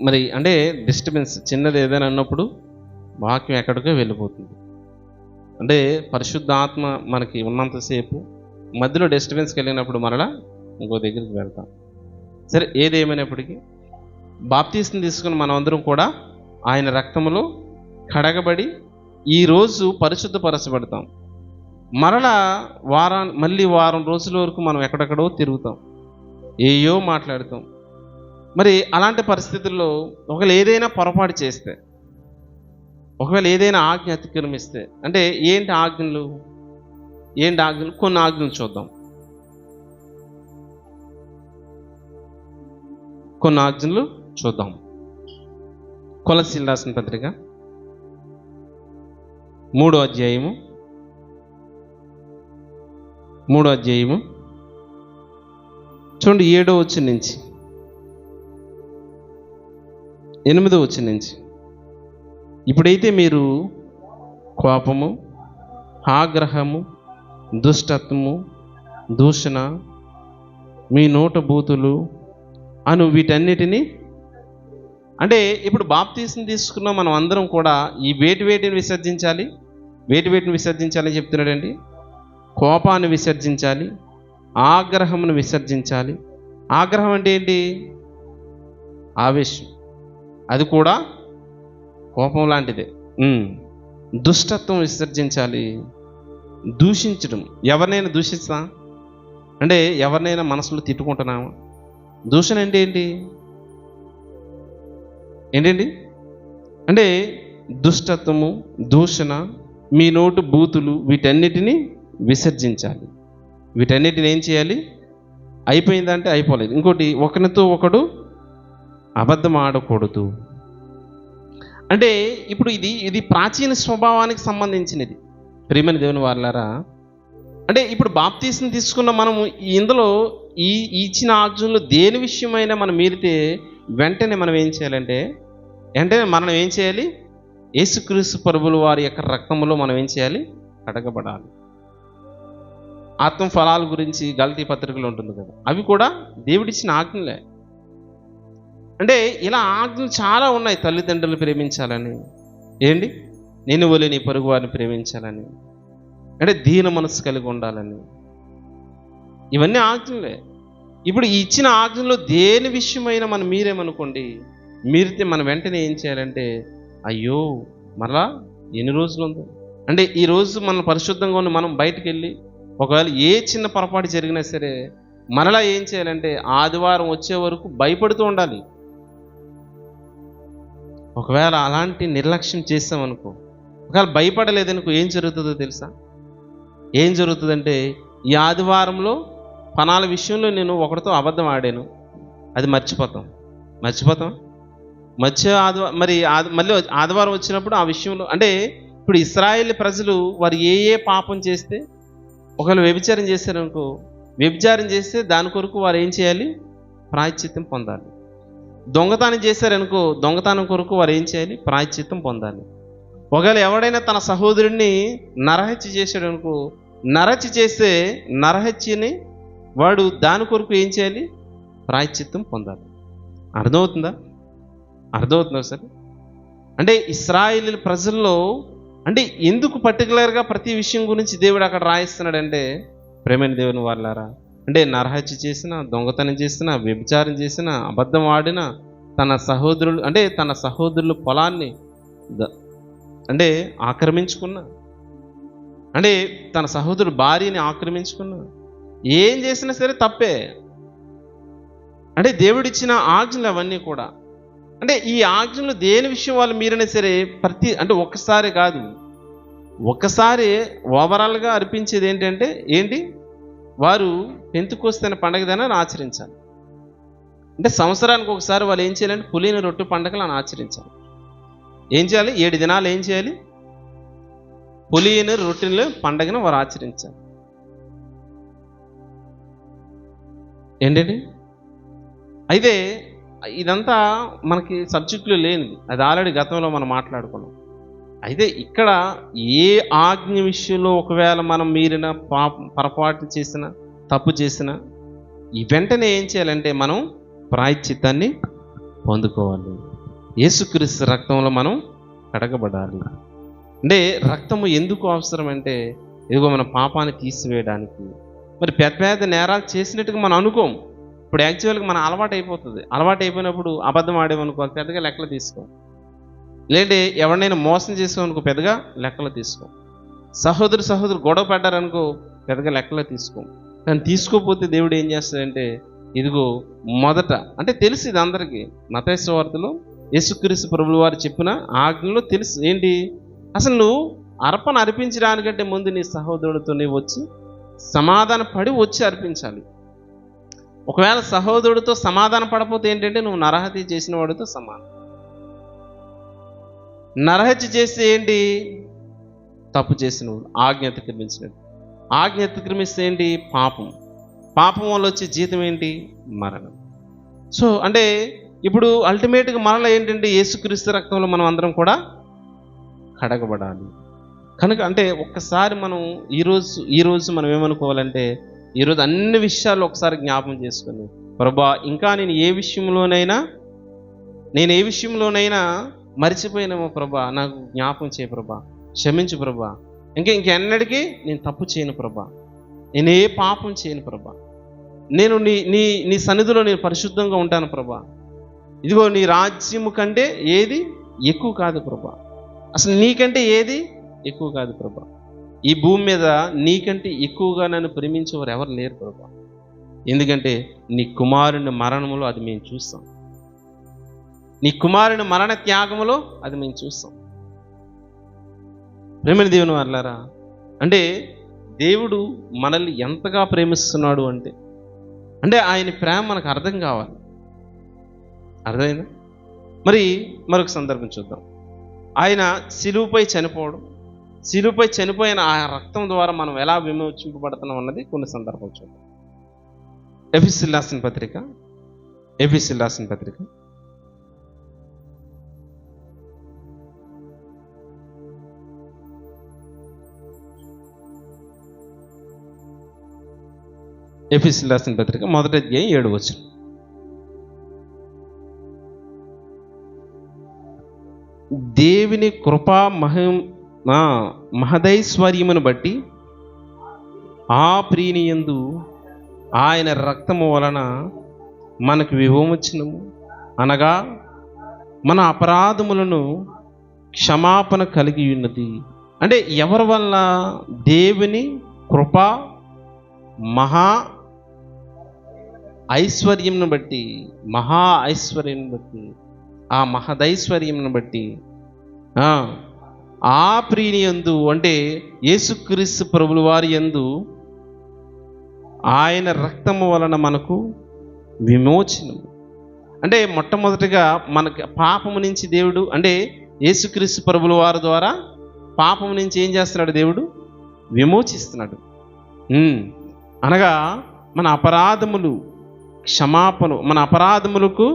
మరి అంటే డిస్టర్బెన్స్ చిన్నది ఏదైనా అన్నప్పుడు వాక్యం ఎక్కడికో వెళ్ళిపోతుంది. అంటే పరిశుద్ధ ఆత్మ మనకి ఉన్నంతసేపు మధ్యలో డిస్టర్బెన్స్కి వెళ్ళినప్పుడు మరలా ఇంకో దగ్గరికి వెళ్తాం. సరే, ఏదేమైనప్పటికీ బాప్తీసం తీసుకుని మనం అందరం కూడా ఆయన రక్తములో కడగబడి ఈరోజు పరిశుద్ధపరచబడతాం. మరలా మళ్ళీ వారం రోజుల వరకు మనం ఎక్కడెక్కడో తిరుగుతాం, ఏయో మాట్లాడుతాం. మరి అలాంటి పరిస్థితుల్లో ఒకవేళ ఏదైనా పొరపాటు చేస్తే, ఒకవేళ ఏదైనా ఆజ్ఞ అతిక్రమిస్తే, అంటే ఏంటి ఆజ్ఞలు? కొన్ని ఆజ్ఞలు చూద్దాం. కొలస్సీయులకు రాసిన పత్రిక 3వ అధ్యాయము చూడండి 7వ వచనం నుంచి 8వ వచనం నుంచి. ఇప్పుడైతే మీరు కోపము, ఆగ్రహము, దుష్టత్వము, దూషణ, మీ నోట బూతులు అను వీటన్నిటినీ, అంటే ఇప్పుడు బాప్తీసం తీసుకున్న మనం అందరం కూడా ఈ వేటిని విసర్జించాలి? విసర్జించాలని చెప్తున్నాడండి. కోపాన్ని విసర్జించాలి, ఆగ్రహమును విసర్జించాలి. ఆగ్రహం అంటే ఏంటి? ఆవేశం, అది కూడా కోపం లాంటిదే. దుష్టత్వం విసర్జించాలి. దూషించడం, ఎవరినైనా దూషిస్తా అంటే ఎవరినైనా మనసులో తిట్టుకుంటున్నామా? దూషణ అంటే ఏంటండి? అంటే దుష్టత్వము, దూషణ, మీ నోటు బూతులు వీటన్నిటినీ విసర్జించాలి. వీటన్నిటిని ఏం చేయాలి? అయిపోయిందంటే అయిపోలేదు. ఇంకోటి, ఒకరితో ఒకడు అబద్ధం ఆడకూడదు. అంటే ఇప్పుడు ఇది ప్రాచీన స్వభావానికి సంబంధించినది. ప్రియమైన దేవుని వారలారా, అంటే ఇప్పుడు బాప్తీసం తీసుకున్న మనము ఇందులో ఈ ఇచ్చిన ఆజ్ఞలో దేని విషయమైనా మనం మీరితే వెంటనే మనం ఏం చేయాలంటే, వెంటనే మనం ఏం చేయాలి? యేసుక్రీస్తు ప్రభువుల వారి యొక్క రక్తములో మనం ఏం చేయాలి? కడగబడాలి. ఆత్మ ఫలాల గురించి గలతీ పత్రికలో ఉంటుంది కదా, అవి కూడా దేవుడిచ్చిన ఆజ్ఞలే. అంటే ఇలా ఆజ్ఞలు చాలా ఉన్నాయి. తల్లిదండ్రులు ప్రేమించాలని, ఏంటి, నిన్ను వలె నీ పొరుగు వారిని ప్రేమించాలని, అంటే దీన మనసు కలిగి ఉండాలని, ఇవన్నీ ఆజ్ఞలే. ఇప్పుడు ఈ ఇచ్చిన ఆజ్ఞలో దేని విషయమైనా మనం మీరేమనుకోండి, మీరితే మనం వెంటనే ఏం చేయాలంటే, అయ్యో మరలా ఎన్ని రోజులు ఉందో, అంటే ఈరోజు మనం పరిశుద్ధంగా ఉన్న మనం బయటికి వెళ్ళి ఒకవేళ ఏ చిన్న పొరపాటు జరిగినా సరే మరలా ఏం చేయాలంటే ఆదివారం వచ్చే వరకు భయపడుతూ ఉండాలి. ఒకవేళ అలాంటి నిర్లక్ష్యం చేసామనుకో, ఒకవేళ భయపడలేదనుకో, ఏం జరుగుతుందో తెలుసా? ఏం జరుగుతుందంటే, ఈ ఆదివారంలో పనాల విషయంలో నేను ఒకరితో అబద్ధం ఆడాను, అది మర్చిపోతాం. మళ్ళీ ఆదివారం వచ్చినప్పుడు ఆ విషయంలో, అంటే ఇప్పుడు ఇశ్రాయేలు ప్రజలు వారు ఏ పాపం చేస్తే, ఒకవేళ వ్యభిచారం చేశారనుకో, వ్యభిచారం చేస్తే దాని కొరకు వారు ఏం చేయాలి? ప్రాయశ్చిత్తం పొందాలి. దొంగతనం చేశారనుకో, దొంగతనం కొరకు వారు ఏం చేయాలి? ప్రాయశ్చిత్తం పొందాలి. ఒకవేళ ఎవడైనా తన సహోదరుడిని నరహత్య చేశాడనుకో, నరహత్య చేస్తే నరహత్యని వాడు దాని కొరకు ఏం చేయాలి? ప్రాయశ్చిత్తం పొందాలి. అర్థమవుతుందా సార్? అంటే ఇశ్రాయేలు ప్రజల్లో అంటే ఎందుకు పర్టికులర్గా ప్రతి విషయం గురించి దేవుడు అక్కడ రాయిస్తున్నాడంటే, ప్రేమైన దేవుని వారలారా, అంటే నరహత్య చేసిన, దొంగతనం చేసిన, వ్యభిచారం చేసిన, అబద్ధం ఆడిన, తన సహోదరుల పొలాన్ని అంటే ఆక్రమించుకున్న, అంటే తన సహోదరుడు భార్యని ఆక్రమించుకున్న, ఏం చేసినా సరే తప్పే. అంటే దేవుడిచ్చిన ఆజ్ఞలు అవన్నీ కూడా. అంటే ఈ ఆజ్ఞలు దేని విషయం వాళ్ళు మీరైనా సరే అంటే ఒక్కసారి కాదు, ఒక్కసారి ఓవరాల్గా అర్పించేది ఏంటి, వారు పెంతెకొస్తు పండగ దినాన్ని ఆచరించాలి. అంటే సంవత్సరానికి ఒకసారి వాళ్ళు ఏం చేయాలంటే పులిన రొట్టె పండగలను ఆచరించాలి. ఏం చేయాలి? 7 దినాలు ఏం చేయాలి? పులిన రొట్టెల పండగను వారు ఆచరించాలి. ఏంటండి? అయితే ఇదంతా మనకి సబ్జెక్టులో లేనిది, అది ఆల్రెడీ గతంలో మనం మాట్లాడుకున్నాం. అయితే ఇక్కడ ఏ ఆజ్ఞ విషయంలో ఒకవేళ మనం మీరిన పొరపాటు చేసిన, తప్పు చేసిన, ఈ వెంటనే ఏం చేయాలంటే మనం ప్రాయశ్చిత్తాన్ని పొందుకోవాలి. యేసుక్రీస్తు రక్తంలో మనం కడగబడాలి. అంటే రక్తము ఎందుకు అవసరం అంటే, ఇదిగో మన పాపాన్ని తీసివేయడానికి. మరి పెద్ద నేరాలు చేసినట్టుగా మనం అనుకోం. ఇప్పుడు యాక్చువల్గా మన అలవాటు అయిపోతుంది. అలవాటు అయిపోయినప్పుడు అబద్ధం ఆడేమనుకో, పెద్దగా లెక్కలు తీసుకో. లేదంటే ఎవరినైనా మోసం చేసామనుకో, పెద్దగా లెక్కలు తీసుకో. సహోదరు గొడవ పడ్డారనుకో, పెద్దగా లెక్కలు తీసుకో. కానీ తీసుకోకపోతే దేవుడు ఏం చేస్తాడంటే, ఇదిగో మొదట, అంటే తెలుసు ఇది అందరికీ, మత్తయి సువార్తలో యేసుక్రీస్తు ప్రభువుల వారు చెప్పిన ఆజ్ఞలో తెలుసు ఏంటి, అసలు నువ్వు అర్పణ అర్పించడానికంటే ముందు నీ సహోదరుడితో నీవు వచ్చి సమాధాన పడి వచ్చి అర్పించాలి. ఒకవేళ సహోదరుడితో సమాధాన పడకపోతే ఏంటంటే నువ్వు నరహత్య చేసిన వాడితో సమానం. నరహత్య చేస్తే ఏంటి? తప్పు చేసినవాడు, ఆజ్ఞ అతిక్రమించినట్టు. ఆజ్ఞ అతిక్రమిస్తే ఏంటి? పాపం వల్ల వచ్చే జీతం ఏంటి? మరణం. సో అంటే ఇప్పుడు అల్టిమేట్గా మరలా ఏంటంటే యేసుక్రీస్తు రక్తంలో మనం అందరం కూడా కడగబడాలి. కనుక అంటే ఒక్కసారి మనం ఈరోజు మనం ఏమనుకోవాలంటే, ఈరోజు అన్ని విషయాలు ఒకసారి జ్ఞాపం చేసుకొని, ప్రభా ఇంకా నేను ఏ విషయంలోనైనా మర్చిపోయినామో ప్రభా, నాకు జ్ఞాపం చేయ ప్రభా, క్షమించు ప్రభా, ఇంకెన్నటికీ నేను తప్పు చేయను ప్రభా, నేను ఏ పాపం చేయను ప్రభా, నేను నీ సన్నిధిలో నేను పరిశుద్ధంగా ఉంటాను ప్రభా. ఇదిగో నీ రాజ్యము కంటే ఏది ఎక్కువ కాదు ప్రభా, అసలు నీకంటే ఏది ఎక్కువ కాదు ప్రభా. ఈ భూమి మీద నీకంటే ఎక్కువగా నన్ను ప్రేమించేవారు ఎవరు లేరు ప్రభా. ఎందుకంటే నీ కుమారుని మరణములో అది మేము చూస్తాం, నీ కుమారుని మరణ త్యాగములో అది మేము చూస్తాం. ప్రేమని దేవుని వారలారా, అంటే దేవుడు మనల్ని ఎంతగా ప్రేమిస్తున్నాడు అంటే అంటే ఆయన ప్రేమ మనకు అర్థం కావాలి. అర్థమైందా? మరి మరొక సందర్భం చూద్దాం. ఆయన శిలువపై చనిపోవడం, శిలువపై చనిపోయిన ఆ రక్తం ద్వారా మనం ఎలా విమోచింపబడుతున్నాం అన్నది కొన్ని సందర్భాలు చూద్దాం. ఎఫెసీయులకు రాసిన పత్రిక మొదటి అధ్యాయం 7వ వచనం. దేవుని కృపా మహదైశ్వర్యమును బట్టి ఆ ప్రియనియందు ఆయన రక్తము వలన మనకు విమోచనము అనగా మన అపరాధములను క్షమాపణ కలిగి ఉన్నది. అంటే ఎవరి వల్ల? దేవుని కృప మహా ఐశ్వర్యంను బట్టి, మహా ఐశ్వర్యం బట్టి, ఆ మహదైశ్వర్యంను బట్టి ఆ ప్రియుని యందు అంటే యేసుక్రీస్తు ప్రభుల వారి యందు ఆయన రక్తము వలన మనకు విమోచనము. అంటే మొట్టమొదటిగా మనకి పాపము నుంచి దేవుడు అంటే యేసుక్రీస్తు ప్రభుల వారి ద్వారా పాపము నుంచి ఏం చేస్తున్నాడు? దేవుడు విమోచిస్తున్నాడు. అనగా మన అపరాధములు మన అపరాధములకు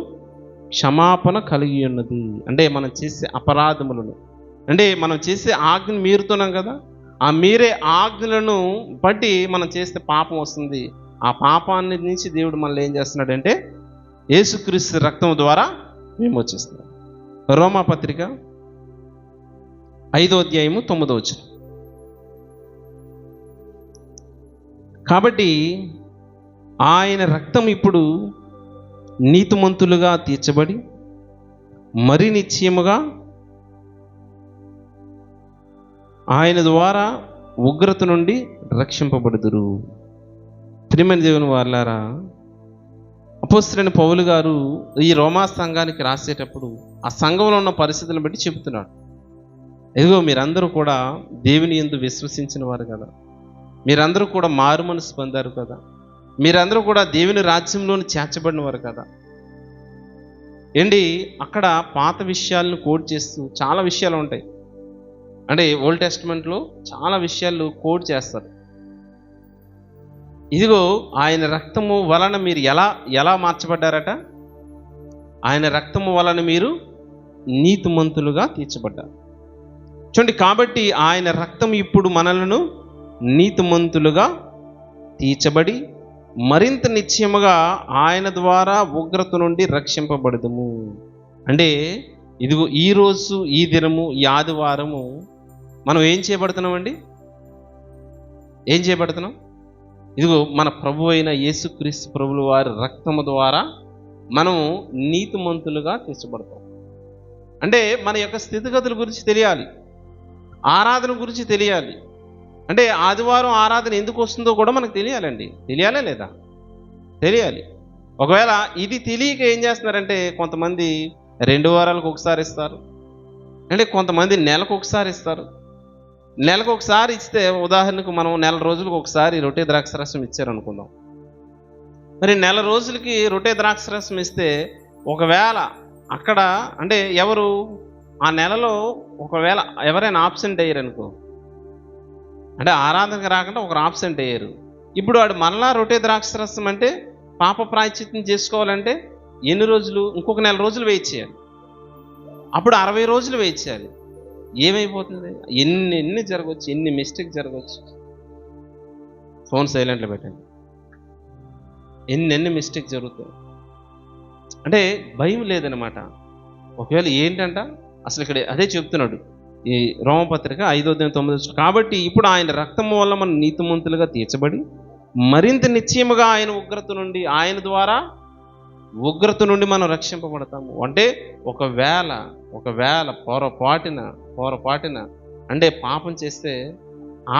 క్షమాపణ కలిగి ఉన్నది. అంటే మనం చేసే అపరాధములను అంటే మనం చేసే ఆజ్ఞను మీరుతున్నాం కదా, ఆ మీరే ఆజ్ఞలను బట్టి మనం చేస్తే పాపం వస్తుంది. ఆ పాపాన్ని నుంచి దేవుడు మనల్ని ఏం చేస్తున్నాడంటే యేసుక్రీస్తు రక్తం ద్వారా విమోచిస్తున్నాడు. రోమాపత్రిక 5వ అధ్యాయము 9వ వచనం. కాబట్టి ఆయన రక్తం ఇప్పుడు నీతిమంతులుగా తీర్చబడి మరి నిశ్చయముగా ఆయన ద్వారా ఉగ్రత నుండి రక్షింపబడుదురు. ప్రియమైన దేవుని వారలారా, అపోస్తలుడైన పౌలు గారు ఈ రోమా సంఘానికి రాసేటప్పుడు ఆ సంఘంలో ఉన్న పరిస్థితులను బట్టి చెబుతున్నాడు. ఇదిగో మీరందరూ కూడా దేవుని యందు విశ్వసించిన వారు కదా, మీరందరూ కూడా మారు మనసు పొందారు కదా, మీరందరూ కూడా దేవుని రాజ్యంలోని చేర్చబడిన వారు కదా. ఏంటి అక్కడ పాత విషయాలను కోడ్ చేస్తూ చాలా విషయాలు ఉంటాయి. అంటే ఓల్డ్ టెస్ట్మెంట్లో చాలా విషయాలు కోడ్ చేస్తారు. ఇదిగో ఆయన రక్తము వలన మీరు ఎలా మార్చబడ్డారట? ఆయన రక్తము వలన మీరు నీతిమంతులుగా తీర్చబడ్డారు. చూడండి, కాబట్టి ఆయన రక్తం ఇప్పుడు మనలను నీతిమంతులుగా తీర్చబడి మరింత నిశ్చయముగా ఆయన ద్వారా ఉగ్రత నుండి రక్షింపబడదుము. అంటే ఇదిగో ఈరోజు ఈ దినము ఈ ఆదివారము మనం ఏం చేయబడుతున్నామండి? ఏం చేయబడుతున్నాం? ఇదిగో మన ప్రభు అయిన యేసుక్రీస్తు ప్రభుల వారి రక్తము ద్వారా మనము నీతిమంతులుగా తీర్చబడతాం. అంటే మన యొక్క స్థితిగతుల గురించి తెలియాలి, ఆరాధన గురించి తెలియాలి. అంటే ఆదివారం ఆరాధన ఎందుకు వస్తుందో కూడా మనకు తెలియాలండి. తెలియాలా లేదా? తెలియాలి. ఒకవేళ ఇది తెలియక ఏం చేస్తున్నారంటే కొంతమంది 2 వారాలకు ఒకసారి ఇస్తారు, అంటే కొంతమంది నెలకు ఒకసారి ఇస్తారు. నెలకు ఒకసారి ఇస్తే ఉదాహరణకు మనం నెల రోజులకు ఒకసారి రొట్టె ద్రాక్షరసం ఇచ్చారనుకుందాం. మరి నెల రోజులకి రొట్టె ద్రాక్షరసం ఇస్తే ఒకవేళ అక్కడ అంటే ఎవరు ఆ నెలలో ఒకవేళ ఎవరైనా ఆబ్సెంట్ అయ్యారనుకో, అంటే ఆరాధనకు రాకుండా ఒకరు ఆబ్సెంట్ అయ్యారు, ఇప్పుడు వాడు మరలా రొట్టె ద్రాక్షరసం అంటే పాప ప్రాయశ్చిత్తం చేసుకోవాలంటే ఎన్ని రోజులు? ఇంకొక నెల రోజులు వెయిట్ చేయాలి. అప్పుడు 60 రోజులు వెయిట్ చేయాలి. ఏమైపోతుంది? ఎన్ని జరగవచ్చు, ఎన్ని మిస్టేక్ జరగవచ్చు. ఫోన్ సైలెంట్లో పెట్టండి. ఎన్ని మిస్టేక్ జరుగుతాయి అంటే భయం లేదనమాట. ఒకవేళ ఏంటంట అసలు ఇక్కడ అదే చెప్తున్నాడు ఈ రోమపత్రిక 5వ అధ్యాయం 9వ వచనం. కాబట్టి ఇప్పుడు ఆయన రక్తము వల్ల మనం నీతిమంతులుగా తీర్చబడి మరింత నిశ్చయముగా ఆయన ఆయన ద్వారా ఉగ్రత నుండి మనం రక్షింపబడతాము. అంటే ఒకవేళ పొరపాటున అంటే పాపం చేస్తే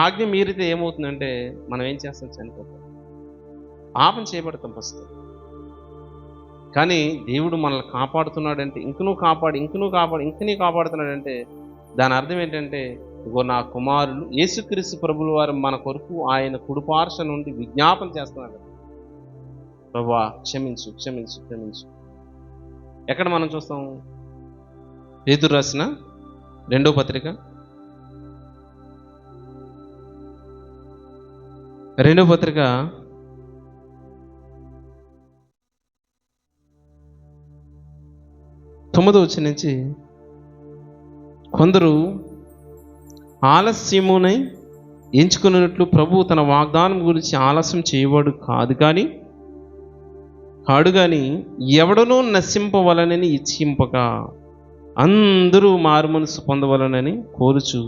ఆజ్ఞ మీరితే ఏమవుతుందంటే మనం ఏం చేస్తాం? చనిపోతాం. పాపం చేయబడతాం ఫస్ట్. కానీ దేవుడు మనల్ని కాపాడుతున్నాడంటే ఇంకనూ కాపాడుతున్నాడంటే దాని అర్థం ఏంటంటే ఇగో నా కుమారులు యేసుక్రీస్తు ప్రభుల వారు మన కొరకు ఆయన కుడిపార్శ్వ నుండి విజ్ఞాపన చేస్తున్నాడు. ప్రభువా క్షమించు క్షమించు క్షమించు. ఎక్కడ మనం చూస్తాం? పేతురు రాసిన 2వ పత్రిక 2వ పత్రిక 9వ వచనం నుంచి, కొందరు ఆలస్యమునై ఎంచుకున్నట్లు ప్రభువు తన వాగ్దానం గురించి ఆలస్యం చేయవాడు కాడు కానీ ఎవడనూ నశింపవలనని ఇచ్చింపక అందరూ మారుమనసు పొందవలనని కోరుచు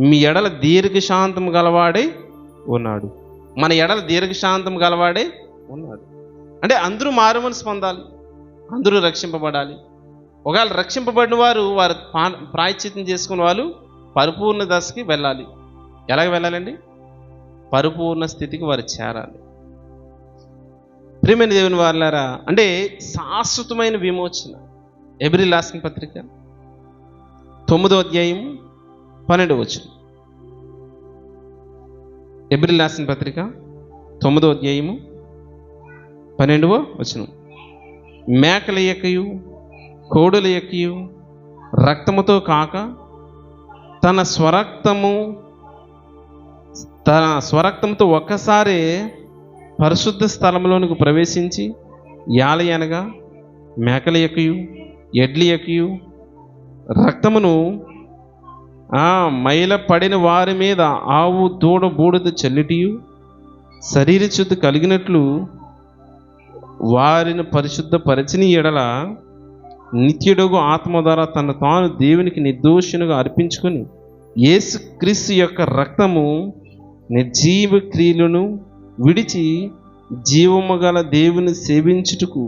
మీ ఎడల దీర్ఘశాంతం గలవాడే ఉన్నాడు. మన ఎడల దీర్ఘశాంతం గలవాడే ఉన్నాడు. అంటే అందరూ మారుమనసు పొందాలి, అందరూ రక్షింపబడాలి. ఒకవేళ రక్షింపబడిన వారు ప్రాయశ్చిత్తం చేసుకున్న వాళ్ళు పరిపూర్ణ దశకి వెళ్ళాలి. ఎలాగ వెళ్ళాలండి? పరిపూర్ణ స్థితికి వారు చేరాలి. ప్రియమైన దేవుని వారలారా, అంటే శాశ్వతమైన విమోచన. హెబ్రీయులకు రాసిన పత్రిక 9వ అధ్యాయం 12వ వచనం. హెబ్రీయులకు రాసిన పత్రిక 9వ అధ్యాయం 12వ వచనం. మేకల యొక్కయు కోడుల యొక్కయు రక్తముతో కాక తన స్వరక్తంతో ఒక్కసారి పరిశుద్ధ స్థలంలోనికి ప్రవేశించి యాలయనగా మేకల యొక్కయు ఎడ్ల యొక్కయు రక్తమును మైల పడిన వారి మీద ఆవు దూడ బూడిద చల్లిటియు శరీర శుద్ధి కలిగినట్లు వారిని పరిశుద్ధపరచిన ఎడల నిత్యుడుగు ఆత్మ ద్వారా తను తాను దేవునికి నిర్దోషునిగా అర్పించుకొని యేసుక్రీస్తు యొక్క రక్తము నిర్జీవ క్రియలను విడిచి జీవము గల దేవుని సేవించుటకు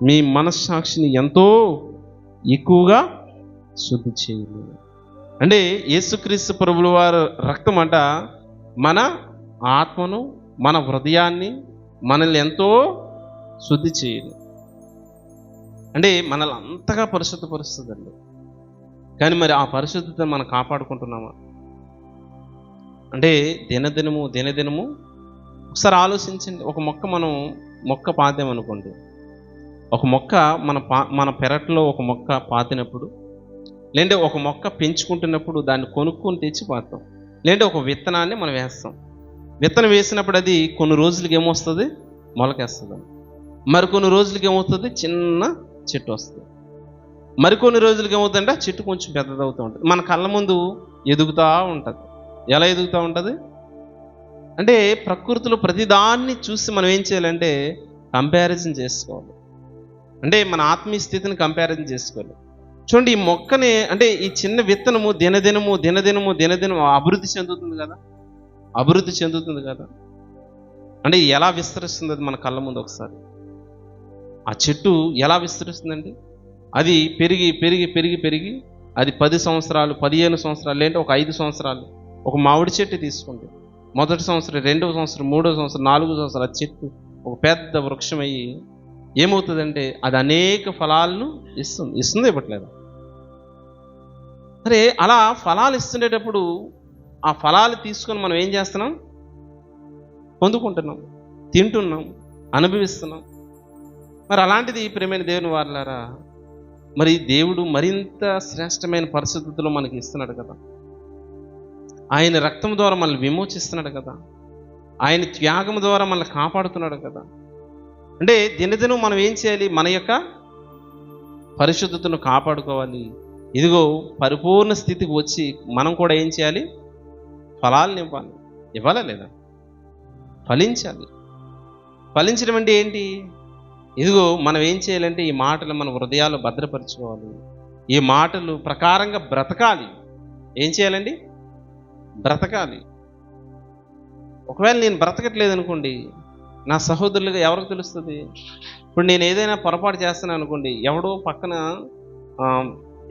మీ మనస్సాక్షిని ఎంతో ఎక్కువగా శుద్ధి చేయాలి. అంటే యేసుక్రీస్తు ప్రభుల వారి రక్తం అంట మన ఆత్మను, మన హృదయాన్ని, మనల్ని ఎంతో శుద్ధి చేయాలి. అంటే మనల్ని అంతగా పరిశుద్ధపరుస్తుందండి. కానీ మరి ఆ పరిశుద్ధతను మనం కాపాడుకుంటున్నామా? అంటే దినదినము ఒకసారి ఆలోచించండి. ఒక మొక్క పాతామనుకోండి. ఒక మొక్క మన పెరట్లో ఒక మొక్క పాతినప్పుడు, లేదంటే ఒక మొక్క పెంచుకుంటున్నప్పుడు దాన్ని కొనుక్కొని తెచ్చి పాతాం. లేదంటే ఒక విత్తనాన్ని మనం వేస్తాం. విత్తనం వేసినప్పుడు అది కొన్ని రోజులకి ఏమొస్తుంది? మొలకేస్తుంది. మరికొన్ని రోజులకి ఏమవుతుంది? చిన్న చెట్టు వస్తుంది. మరికొన్ని రోజులకి ఏమవుతుందంటే ఆ చెట్టు కొంచెం పెద్దదవుతూ ఉంటుంది. మన కళ్ళ ముందు ఎదుగుతూ ఉంటుంది. ఎలా ఎదుగుతూ ఉంటుంది? అంటే ప్రకృతిలో ప్రతిదాన్ని చూసి మనం ఏం చేయాలంటే కంపారిజన్ చేసుకోవాలి. అంటే మన ఆత్మీయ స్థితిని కంపారిజన్ చేసుకోవాలి. చూడండి, ఈ మొక్కని, అంటే ఈ చిన్న విత్తనము దినదినము అభివృద్ధి చెందుతుంది కదా. అంటే ఎలా విస్తరిస్తుంది అది మన కళ్ళ ముందు? ఒకసారి ఆ చెట్టు ఎలా విస్తరిస్తుందండి? అది పెరిగి అది 10 సంవత్సరాలు, 15 సంవత్సరాలు, లేదంటే ఒక 5 సంవత్సరాలు. ఒక మామిడి చెట్టు తీసుకోండి. మొదటి సంవత్సరం, 2వ సంవత్సరం, 3వ సంవత్సరం, 4వ సంవత్సరం ఆ చెట్టు ఒక పెద్ద వృక్షం అయ్యి ఏమవుతుందంటే అది అనేక ఫలాలను ఇస్తుంది ఇవ్వట్లేదు. సరే, అలా ఫలాలు ఇస్తుండేటప్పుడు ఆ ఫలాలు తీసుకొని మనం ఏం చేస్తున్నాం? పొందుకుంటున్నాం, తింటున్నాం, అనుభవిస్తున్నాం. మరి అలాంటిది ప్రియమైన దేవుని వారలారా, మరి దేవుడు మరింత శ్రేష్టమైన పరిస్థితుల్లో మనకి ఇస్తున్నాడు కదా. ఆయన రక్తం ద్వారా మనల్ని విమోచిస్తున్నాడు కదా. ఆయన త్యాగం ద్వారా మనల్ని కాపాడుతున్నాడు కదా. అంటే దినదినం మనం ఏం చేయాలి? మన యొక్క పరిశుద్ధతను కాపాడుకోవాలి. ఇదిగో పరిపూర్ణ స్థితికి వచ్చి మనం కూడా ఏం చేయాలి? ఫలాలను ఇవ్వాలా లేదా? ఫలించాలి. ఫలించడం అంటే ఏంటి? ఇదిగో మనం ఏం చేయాలంటే ఈ మాటలు మన హృదయాల్లో భద్రపరచుకోవాలి. ఈ మాటలు ప్రకారంగా బ్రతకాలి. ఏం చేయాలండి? బ్రతకాలి. ఒకవేళ నేను బ్రతకట్లేదు అనుకోండి, నా సహోదరులుగా ఎవరికి తెలుస్తుంది? ఇప్పుడు నేను ఏదైనా పొరపాటు చేస్తాను అనుకోండి, ఎవడో పక్కన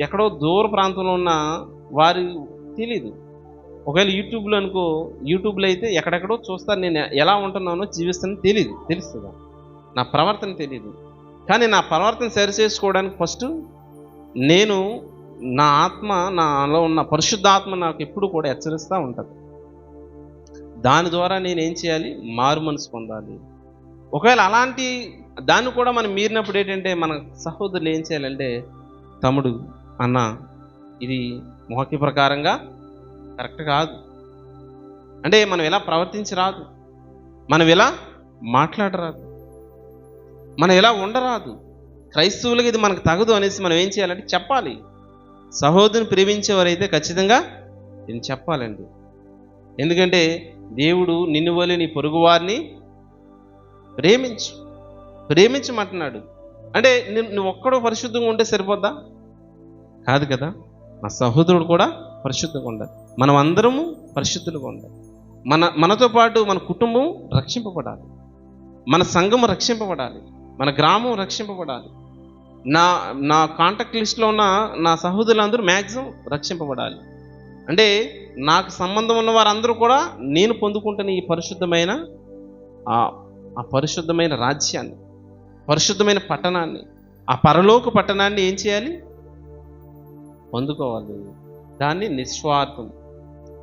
ఎక్కడో దూర ప్రాంతంలో ఉన్న వారు తెలీదు. ఒకవేళ యూట్యూబ్లో అయితే ఎక్కడెక్కడో చూస్తారు, నేను ఎలా ఉంటున్నానో జీవిస్తానో తెలుస్తుందా? నా ప్రవర్తన తెలియదు. కానీ నా ప్రవర్తన సరి చేసుకోవడానికి ఫస్ట్ నేను నా ఆత్మ, నాలో ఉన్న పరిశుద్ధ ఆత్మ నాకు ఎప్పుడు కూడా హెచ్చరిస్తూ ఉంటుంది. దాని ద్వారా నేను ఏం చేయాలి? మారు మనసు పొందాలి. ఒకవేళ అలాంటి దాన్ని కూడా మనం మీరినప్పుడు ఏంటంటే మన సహోదరులు ఏం చేయాలంటే, తమ్ముడు, అన్న, ఇది వాక్య ప్రకారంగా కరెక్ట్ కాదు, అంటే మనం ఎలా ప్రవర్తించరాదు, మనం ఎలా మాట్లాడరాదు, మనం ఎలా ఉండరాదు, క్రైస్తవులకి ఇది మనకు తగదు అనేసి మనం ఏం చేయాలంటే చెప్పాలి. సహోదరుని ప్రేమించేవారైతే ఖచ్చితంగా నేను చెప్పాలండి. ఎందుకంటే దేవుడు నిన్ను వలె నీ పొరుగువారిని ప్రేమించమంటున్నాడు. అంటే నువ్వు ఒక్కడో పరిశుద్ధంగా ఉంటే సరిపోద్దా? కాదు కదా. నా సహోదరుడు కూడా పరిశుద్ధంగా ఉండాలి, మనం అందరము పరిశుద్ధులుగా ఉండాలి. మనతో పాటు మన కుటుంబం రక్షింపబడాలి, మన సంఘము రక్షింపబడాలి, మన గ్రామం రక్షింపబడాలి, నా కాంటాక్ట్ లిస్ట్లో ఉన్న నా సహోదరులందరూ మ్యాక్సిమం రక్షింపబడాలి. అంటే నాకు సంబంధం ఉన్న వారందరూ కూడా నేను పొందుకుంటున్న ఈ పరిశుద్ధమైన ఆ పరిశుద్ధమైన రాజ్యాన్ని, పరిశుద్ధమైన పట్టణాన్ని, ఆ పరలోక పట్టణాన్ని ఏం చేయాలి? పొందుకోవాలి. దాన్ని నిస్వార్థం.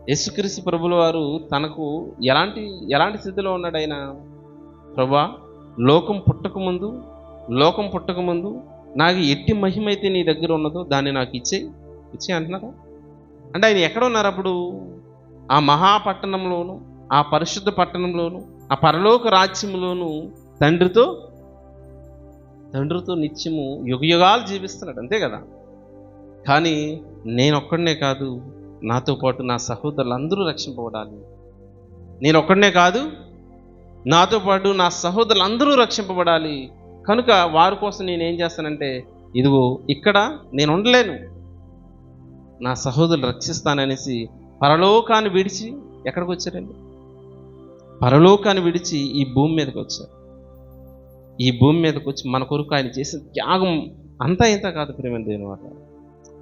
యేసుక్రీస్తు ప్రభుల వారు తనకు ఎలాంటి స్థితిలో ఉన్నాడు ఆయన? ప్రభువా, లోకం పుట్టకముందు నాకు ఎట్టి మహిమ అయితే నీ దగ్గర ఉన్నదో దాన్ని నాకు ఇచ్చే అంటున్నారా? అంటే ఆయన ఎక్కడ ఉన్నారు అప్పుడు? ఆ మహాపట్టణంలోను, ఆ పరిశుద్ధ పట్టణంలోను, ఆ పరలోక రాజ్యంలోను తండ్రితో నిత్యము యుగయుగాలు జీవిస్తున్నాడు, అంతే కదా. కానీ నేను ఒక్కడనే కాదు, నాతో పాటు నా సహోదరులందరూ రక్షింపబడాలి. నేను ఒక్కడనే కాదు, నాతో పాటు నా సహోదరులందరూ రక్షింపబడాలి. కనుక వారి కోసం నేను ఏం చేస్తానంటే, ఇదిగో ఇక్కడ నేను ఉండలేను, నా సహోదరులు రక్షిస్తాననేసి పరలోకాన్ని విడిచి ఎక్కడికి వచ్చారండి? పరలోకాన్ని విడిచి ఈ భూమి మీదకి వచ్చారు. ఈ భూమి మీదకి వచ్చి మన కొరకు ఆయన చేసిన త్యాగం అంతా ఇంత కాదు ప్రేమ దేవుని మాట.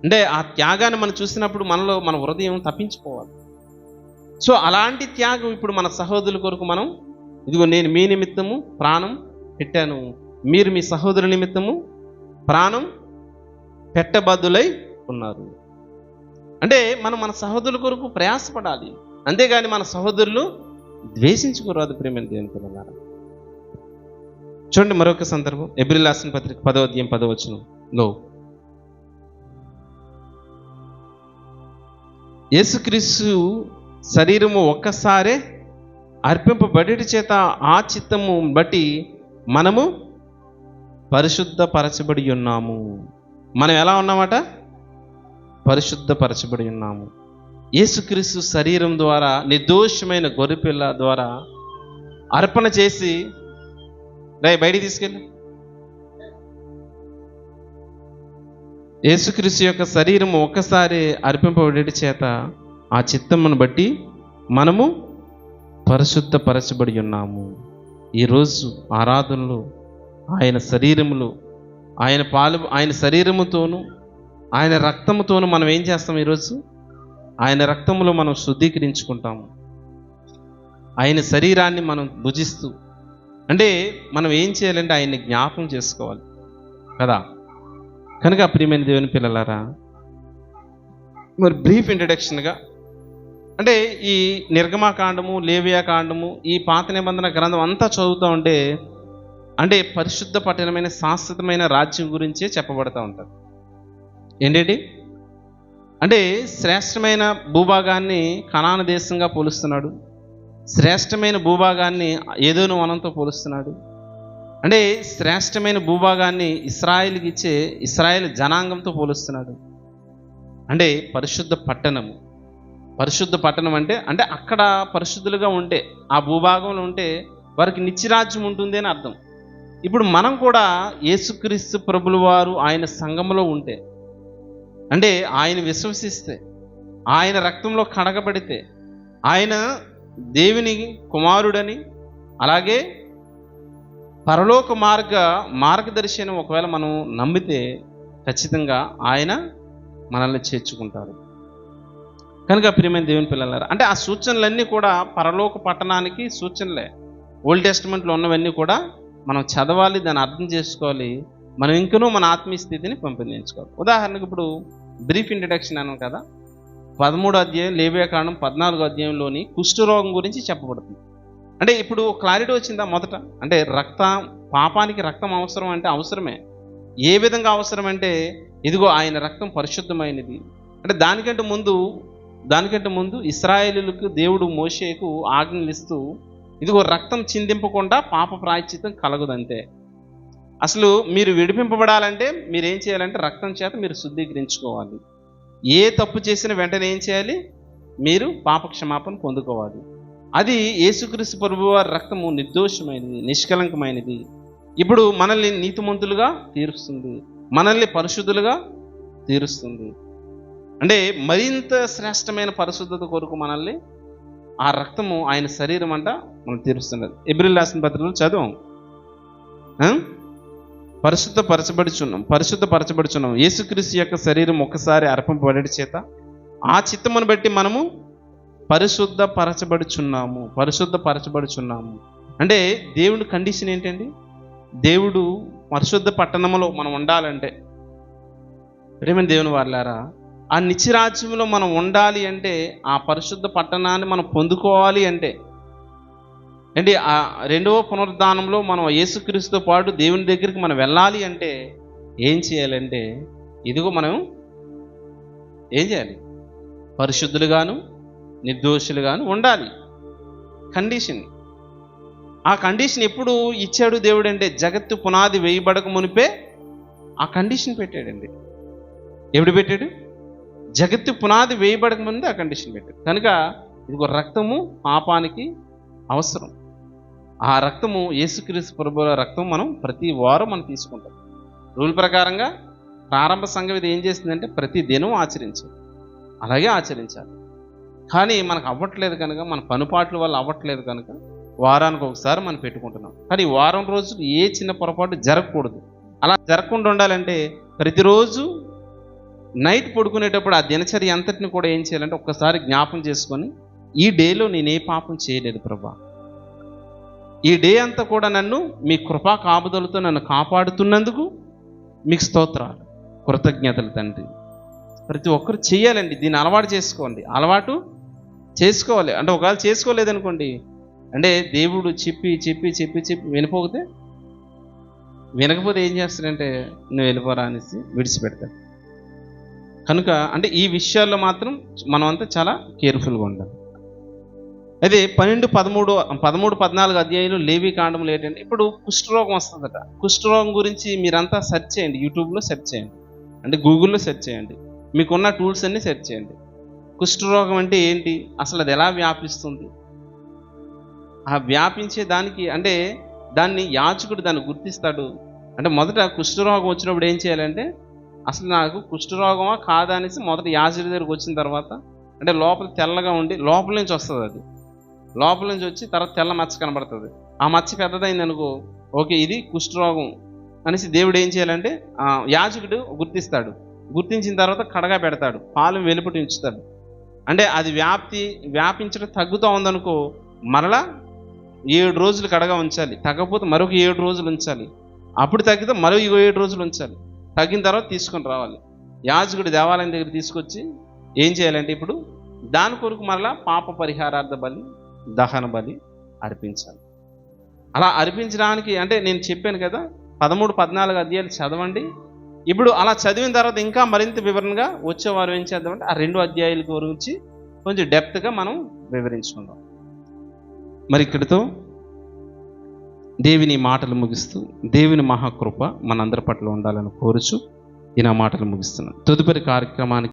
అంటే ఆ త్యాగాన్ని మనం చూసినప్పుడు మన హృదయం తప్పించుకోవాలి. సో అలాంటి త్యాగం ఇప్పుడు మన సహోదరుల కొరకు మనం, ఇదిగో నేను మీ నిమిత్తము ప్రాణం పెట్టాను, మీరు మీ సహోదరు నిమిత్తము ప్రాణం పెట్టబద్దులై ఉన్నారు. అంటే మనం మన సహోదరుల కొరకు ప్రయాసపడాలి, అంతేగాని మన సహోదరులు ద్వేషించుకోరాదు ప్రేమ దేవుని పిల్లలారా. చూడండి మరొక సందర్భం, ఎబ్రిల్ రాసిన పత్రిక 10వ అధ్యాయం 10వ వచనంలో యేసుక్రీస్తు శరీరము ఒక్కసారే అర్పింపబడేటి చేత ఆ చిత్తము బట్టి మనము పరిశుద్ధపరచబడి ఉన్నాము. మనం ఎలా ఉన్నామట? పరిశుద్ధపరచబడి ఉన్నాము. యేసుక్రీస్తు శరీరం ద్వారా, నిర్దోషమైన గొర్రెపిల్ల ద్వారా అర్పణ చేసి బయటికి తీసుకెళ్ళి, యేసుక్రీస్తు యొక్క శరీరం ఒక్కసారి అర్పింపబడేటి చేత ఆ చిత్తమును బట్టి మనము పరిశుద్ధపరచబడి ఉన్నాము. ఈరోజు ఆరాధనలో ఆయన శరీరములో, ఆయన శరీరముతోను ఆయన రక్తముతోను మనం ఏం చేస్తాం? ఈరోజు ఆయన రక్తములో మనం శుద్ధీకరించుకుంటాము, ఆయన శరీరాన్ని మనం భుజిస్తూ. అంటే మనం ఏం చేయాలంటే ఆయన్ని జ్ఞాపకం చేసుకోవాలి కదా. కనుక ప్రియమైన దేవుని పిల్లలారా, మరి బ్రీఫ్ ఇంట్రడక్షన్గా అంటే ఈ నిర్గమాకాండము, లేవియాకాండము, ఈ పాత నిబంధన గ్రంథం అంతా చదువుతూ ఉంటే అంటే పరిశుద్ధ పట్టణమైన శాశ్వతమైన రాజ్యం గురించే చెప్పబడుతూ ఉంటారు. ఏంటండి అంటే శ్రేష్టమైన భూభాగాన్ని కనాను దేశంగా పోలుస్తున్నాడు, శ్రేష్టమైన భూభాగాన్ని ఏదోను వనంతో పోలుస్తున్నాడు. అంటే శ్రేష్టమైన భూభాగాన్ని ఇశ్రాయేలుకి ఇచ్చే ఇశ్రాయేల్ జనాంగంతో పోలుస్తున్నాడు. అంటే పరిశుద్ధ పట్టణం అంటే అక్కడ పరిశుద్ధులుగా ఉంటే, ఆ భూభాగంలో ఉంటే వారికి నిత్యరాజ్యం ఉంటుంది అని అర్థం. ఇప్పుడు మనం కూడా యేసుక్రీస్తు ప్రభుల వారు ఆయన సంఘంలో ఉంటే, అంటే ఆయన విశ్వసిస్తే, ఆయన రక్తంలో కడగబడితే, ఆయన దేవుని కుమారుడని, అలాగే పరలోక మార్గదర్శి అని ఒకవేళ మనం నమ్మితే ఖచ్చితంగా ఆయన మనల్ని చేర్చుకుంటారు. కనుక ప్రియమైన దేవుని పిల్లలారా, అంటే ఆ సూచనలన్నీ కూడా పరలోక పట్టణానికి సూచనలే. ఓల్డ్ టెస్టిమెంట్లో ఉన్నవన్నీ కూడా మనం చదవాలి, దాన్ని అర్థం చేసుకోవాలి, మనం ఇంకనూ మన ఆత్మీయ స్థితిని పెంపొందించుకోవాలి. ఉదాహరణకు ఇప్పుడు బ్రీఫ్ ఇంట్రడక్షన్ అన్నాను కదా, 13వ అధ్యాయం లేవియాకాండం 14వ అధ్యాయంలోని కుష్ఠరోగం గురించి చెప్పబడుతుంది. అంటే ఇప్పుడు క్లారిటీ వచ్చిందా? మొదట అంటే పాపానికి రక్తం అవసరం అంటే అవసరమే. ఏ విధంగా అవసరం అంటే, ఇదిగో ఆయన రక్తం పరిశుద్ధమైనది. అంటే దానికంటే ముందు ఇశ్రాయేలీయులకు దేవుడు మోషేకు ఆజ్ఞలు ఇస్తూ, ఇదిగో రక్తం చిందింపకుండా పాప ప్రాయశ్చిత్తం కలగదంతే. అసలు మీరు విడిపింపబడాలంటే మీరు ఏం చేయాలంటే రక్తం చేత మీరు శుద్ధీకరించుకోవాలి. ఏ తప్పు చేసిన వెంటనే ఏం చేయాలి? మీరు పాప క్షమాపణ పొందుకోవాలి. అది యేసుక్రీస్తు ప్రభువు వారి రక్తము నిర్దోషమైనది, నిష్కలంకమైనది. ఇప్పుడు మనల్ని నీతిమంతులుగా తీరుస్తుంది, మనల్ని పరిశుద్ధులుగా తీరుస్తుంది. అంటే మరింత శ్రేష్టమైన పరిశుద్ధత కొరకు మనల్ని ఆ రక్తము, ఆయన శరీరం అంట మనం తీరుస్తున్నది. ఎబ్రిల్ రాసిన పత్రికలో చదువు, పరిశుద్ధపరచబడుచున్నాం. యేసుక్రీస్తు యొక్క శరీరం ఒక్కసారి అర్పింపబడటి చేత ఆ చిత్తమును బట్టి మనము పరిశుద్ధపరచబడుచున్నాము. అంటే దేవుని కండిషన్ ఏంటండి? దేవుడు పరిశుద్ధ పట్టణంలో మనం ఉండాలంటే, ప్రేమ దేవుని వారలారా, ఆ నిత్యరాజ్యంలో మనం ఉండాలి అంటే, ఆ పరిశుద్ధ పట్టణాన్ని మనం పొందుకోవాలి అంటే అంటే ఆ రెండవ పునరుద్ధానంలో మనం యేసుక్రీస్తుతో పాటు దేవుని దగ్గరికి మనం వెళ్ళాలి అంటే ఏం చేయాలంటే, ఇదిగో మనం ఏం చేయాలి? పరిశుద్ధులుగాను నిర్దోషులుగాను ఉండాలి. కండిషన్. ఆ కండిషన్ ఎప్పుడు ఇచ్చాడు దేవుడు అంటే, జగత్తు పునాది వేయబడక మునిపే ఆ కండిషన్ పెట్టాడండి. ఎప్పుడు పెట్టాడు? జగత్తు పునాది వేయబడక ముందే ఆ కండిషన్ పెట్టాడు. కనుక ఇదిగో రక్తము పాపానికి అవసరం. ఆ రక్తము యేసుక్రీస్తు ప్రభువుల రక్తం మనం ప్రతి వారం మనం తీసుకుంటాం. రూల్ ప్రకారంగా ప్రారంభ సంఘం ఇది ఏం చేస్తుందంటే ప్రతి దినం ఆచరించాలి, అలాగే ఆచరించాలి. కానీ మనకు అవ్వట్లేదు కనుక, మన పనుపాట్ల వల్ల అవ్వట్లేదు కనుక వారానికి ఒకసారి మనం పెట్టుకుంటున్నాం. కానీ వారం రోజులు ఏ చిన్న పొరపాటు జరగకూడదు. అలా జరగకుండా ఉండాలంటే ప్రతిరోజు నైట్ పడుకునేటప్పుడు ఆ దినచర్య అంతటిని కూడా ఏం చేయాలంటే ఒక్కసారి జ్ఞాపం చేసుకొని, ఈ డేలో నేనే పాపం చేయలేదు ప్రభా, ఈ డే అంతా కూడా నన్ను మీ కృపా కాపుదలతో నన్ను కాపాడుతున్నందుకు మీకు స్తోత్రాలు, కృతజ్ఞతలు తండ్రి. ప్రతి ఒక్కరు చేయాలండి. దీన్ని అలవాటు చేసుకోవాలి. అంటే ఒకవేళ చేసుకోలేదనుకోండి, అంటే దేవుడు చెప్పి వినకపోతే ఏం చేస్తాడంటే, నువ్వు వెళ్ళిపోరా అనేసి విడిచిపెడతాడు. కనుక అంటే ఈ విషయాల్లో మాత్రం మనం అంతా చాలా కేర్ఫుల్గా ఉండాలి. అయితే 12, 13, 14 అధ్యాయులు లేవి కాండములు ఏంటంటే, ఇప్పుడు కుష్ఠరోగం వస్తుందట. కుష్ఠరోగం గురించి మీరంతా సెర్చ్ చేయండి, యూట్యూబ్లో సెర్చ్ చేయండి, అంటే గూగుల్లో సెర్చ్ చేయండి, మీకున్న టూల్స్ అన్నీ సెర్చ్ చేయండి. కుష్ఠరోగం అంటే ఏంటి, అసలు అది ఎలా వ్యాపిస్తుంది, ఆ వ్యాపించే దానికి అంటే దాన్ని యాజకుడు దాన్ని గుర్తిస్తాడు. అంటే మొదట కుష్ఠరోగం వచ్చినప్పుడు ఏం చేయాలంటే, అసలు నాకు కుష్ఠరోగమా కాదా అనేసి మొదట యాజకుడి దగ్గరికి వచ్చిన తర్వాత, అంటే లోపల తెల్లగా ఉండి లోపల నుంచి వస్తుంది, అది లోపల నుంచి వచ్చి తర్వాత తెల్ల మచ్చ కనబడుతుంది. ఆ మచ్చ పెద్దదైంది అనుకో, ఓకే ఇది కుష్ఠరోగం అనేసి దేవుడు ఏం చేయాలంటే యాజకుడు గుర్తిస్తాడు. గుర్తించిన తర్వాత కడగా పెడతాడు, పాలు వెలుపటి ఉంచుతాడు. అంటే అది వ్యాపించడం తగ్గుతూ ఉందనుకో, మరలా 7 రోజులు కడగా ఉంచాలి. తగ్గకపోతే మరొక 7 రోజులు ఉంచాలి. అప్పుడు తగ్గితే మరో 7 రోజులు ఉంచాలి. తగ్గిన తర్వాత తీసుకొని రావాలి. యాజకుడు దేవాలయం దగ్గర తీసుకొచ్చి ఏం చేయాలంటే, ఇప్పుడు దాని కొరకు మరలా పాప పరిహారార్థ బలి, దహన బలి అర్పించాలి. అలా అర్పించడానికి అంటే నేను చెప్పాను కదా, 13, 14 అధ్యాయాలు చదవండి. ఇప్పుడు అలా చదివిన తర్వాత ఇంకా మరింత వివరణగా వచ్చేవారు ఏం చేద్దామంటే ఆ 2 అధ్యాయాల గురించి కొంచెం డెప్త్గా మనం వివరించుకుందాం. మరి ఇక్కడితో దేవుని మాటలు ముగిస్తూ, దేవుని మహాకృప మనందరి పట్ల ఉండాలని కోరుచు ఈ నా మాటలు ముగిస్తున్నాను. తదుపరి కార్యక్రమానికి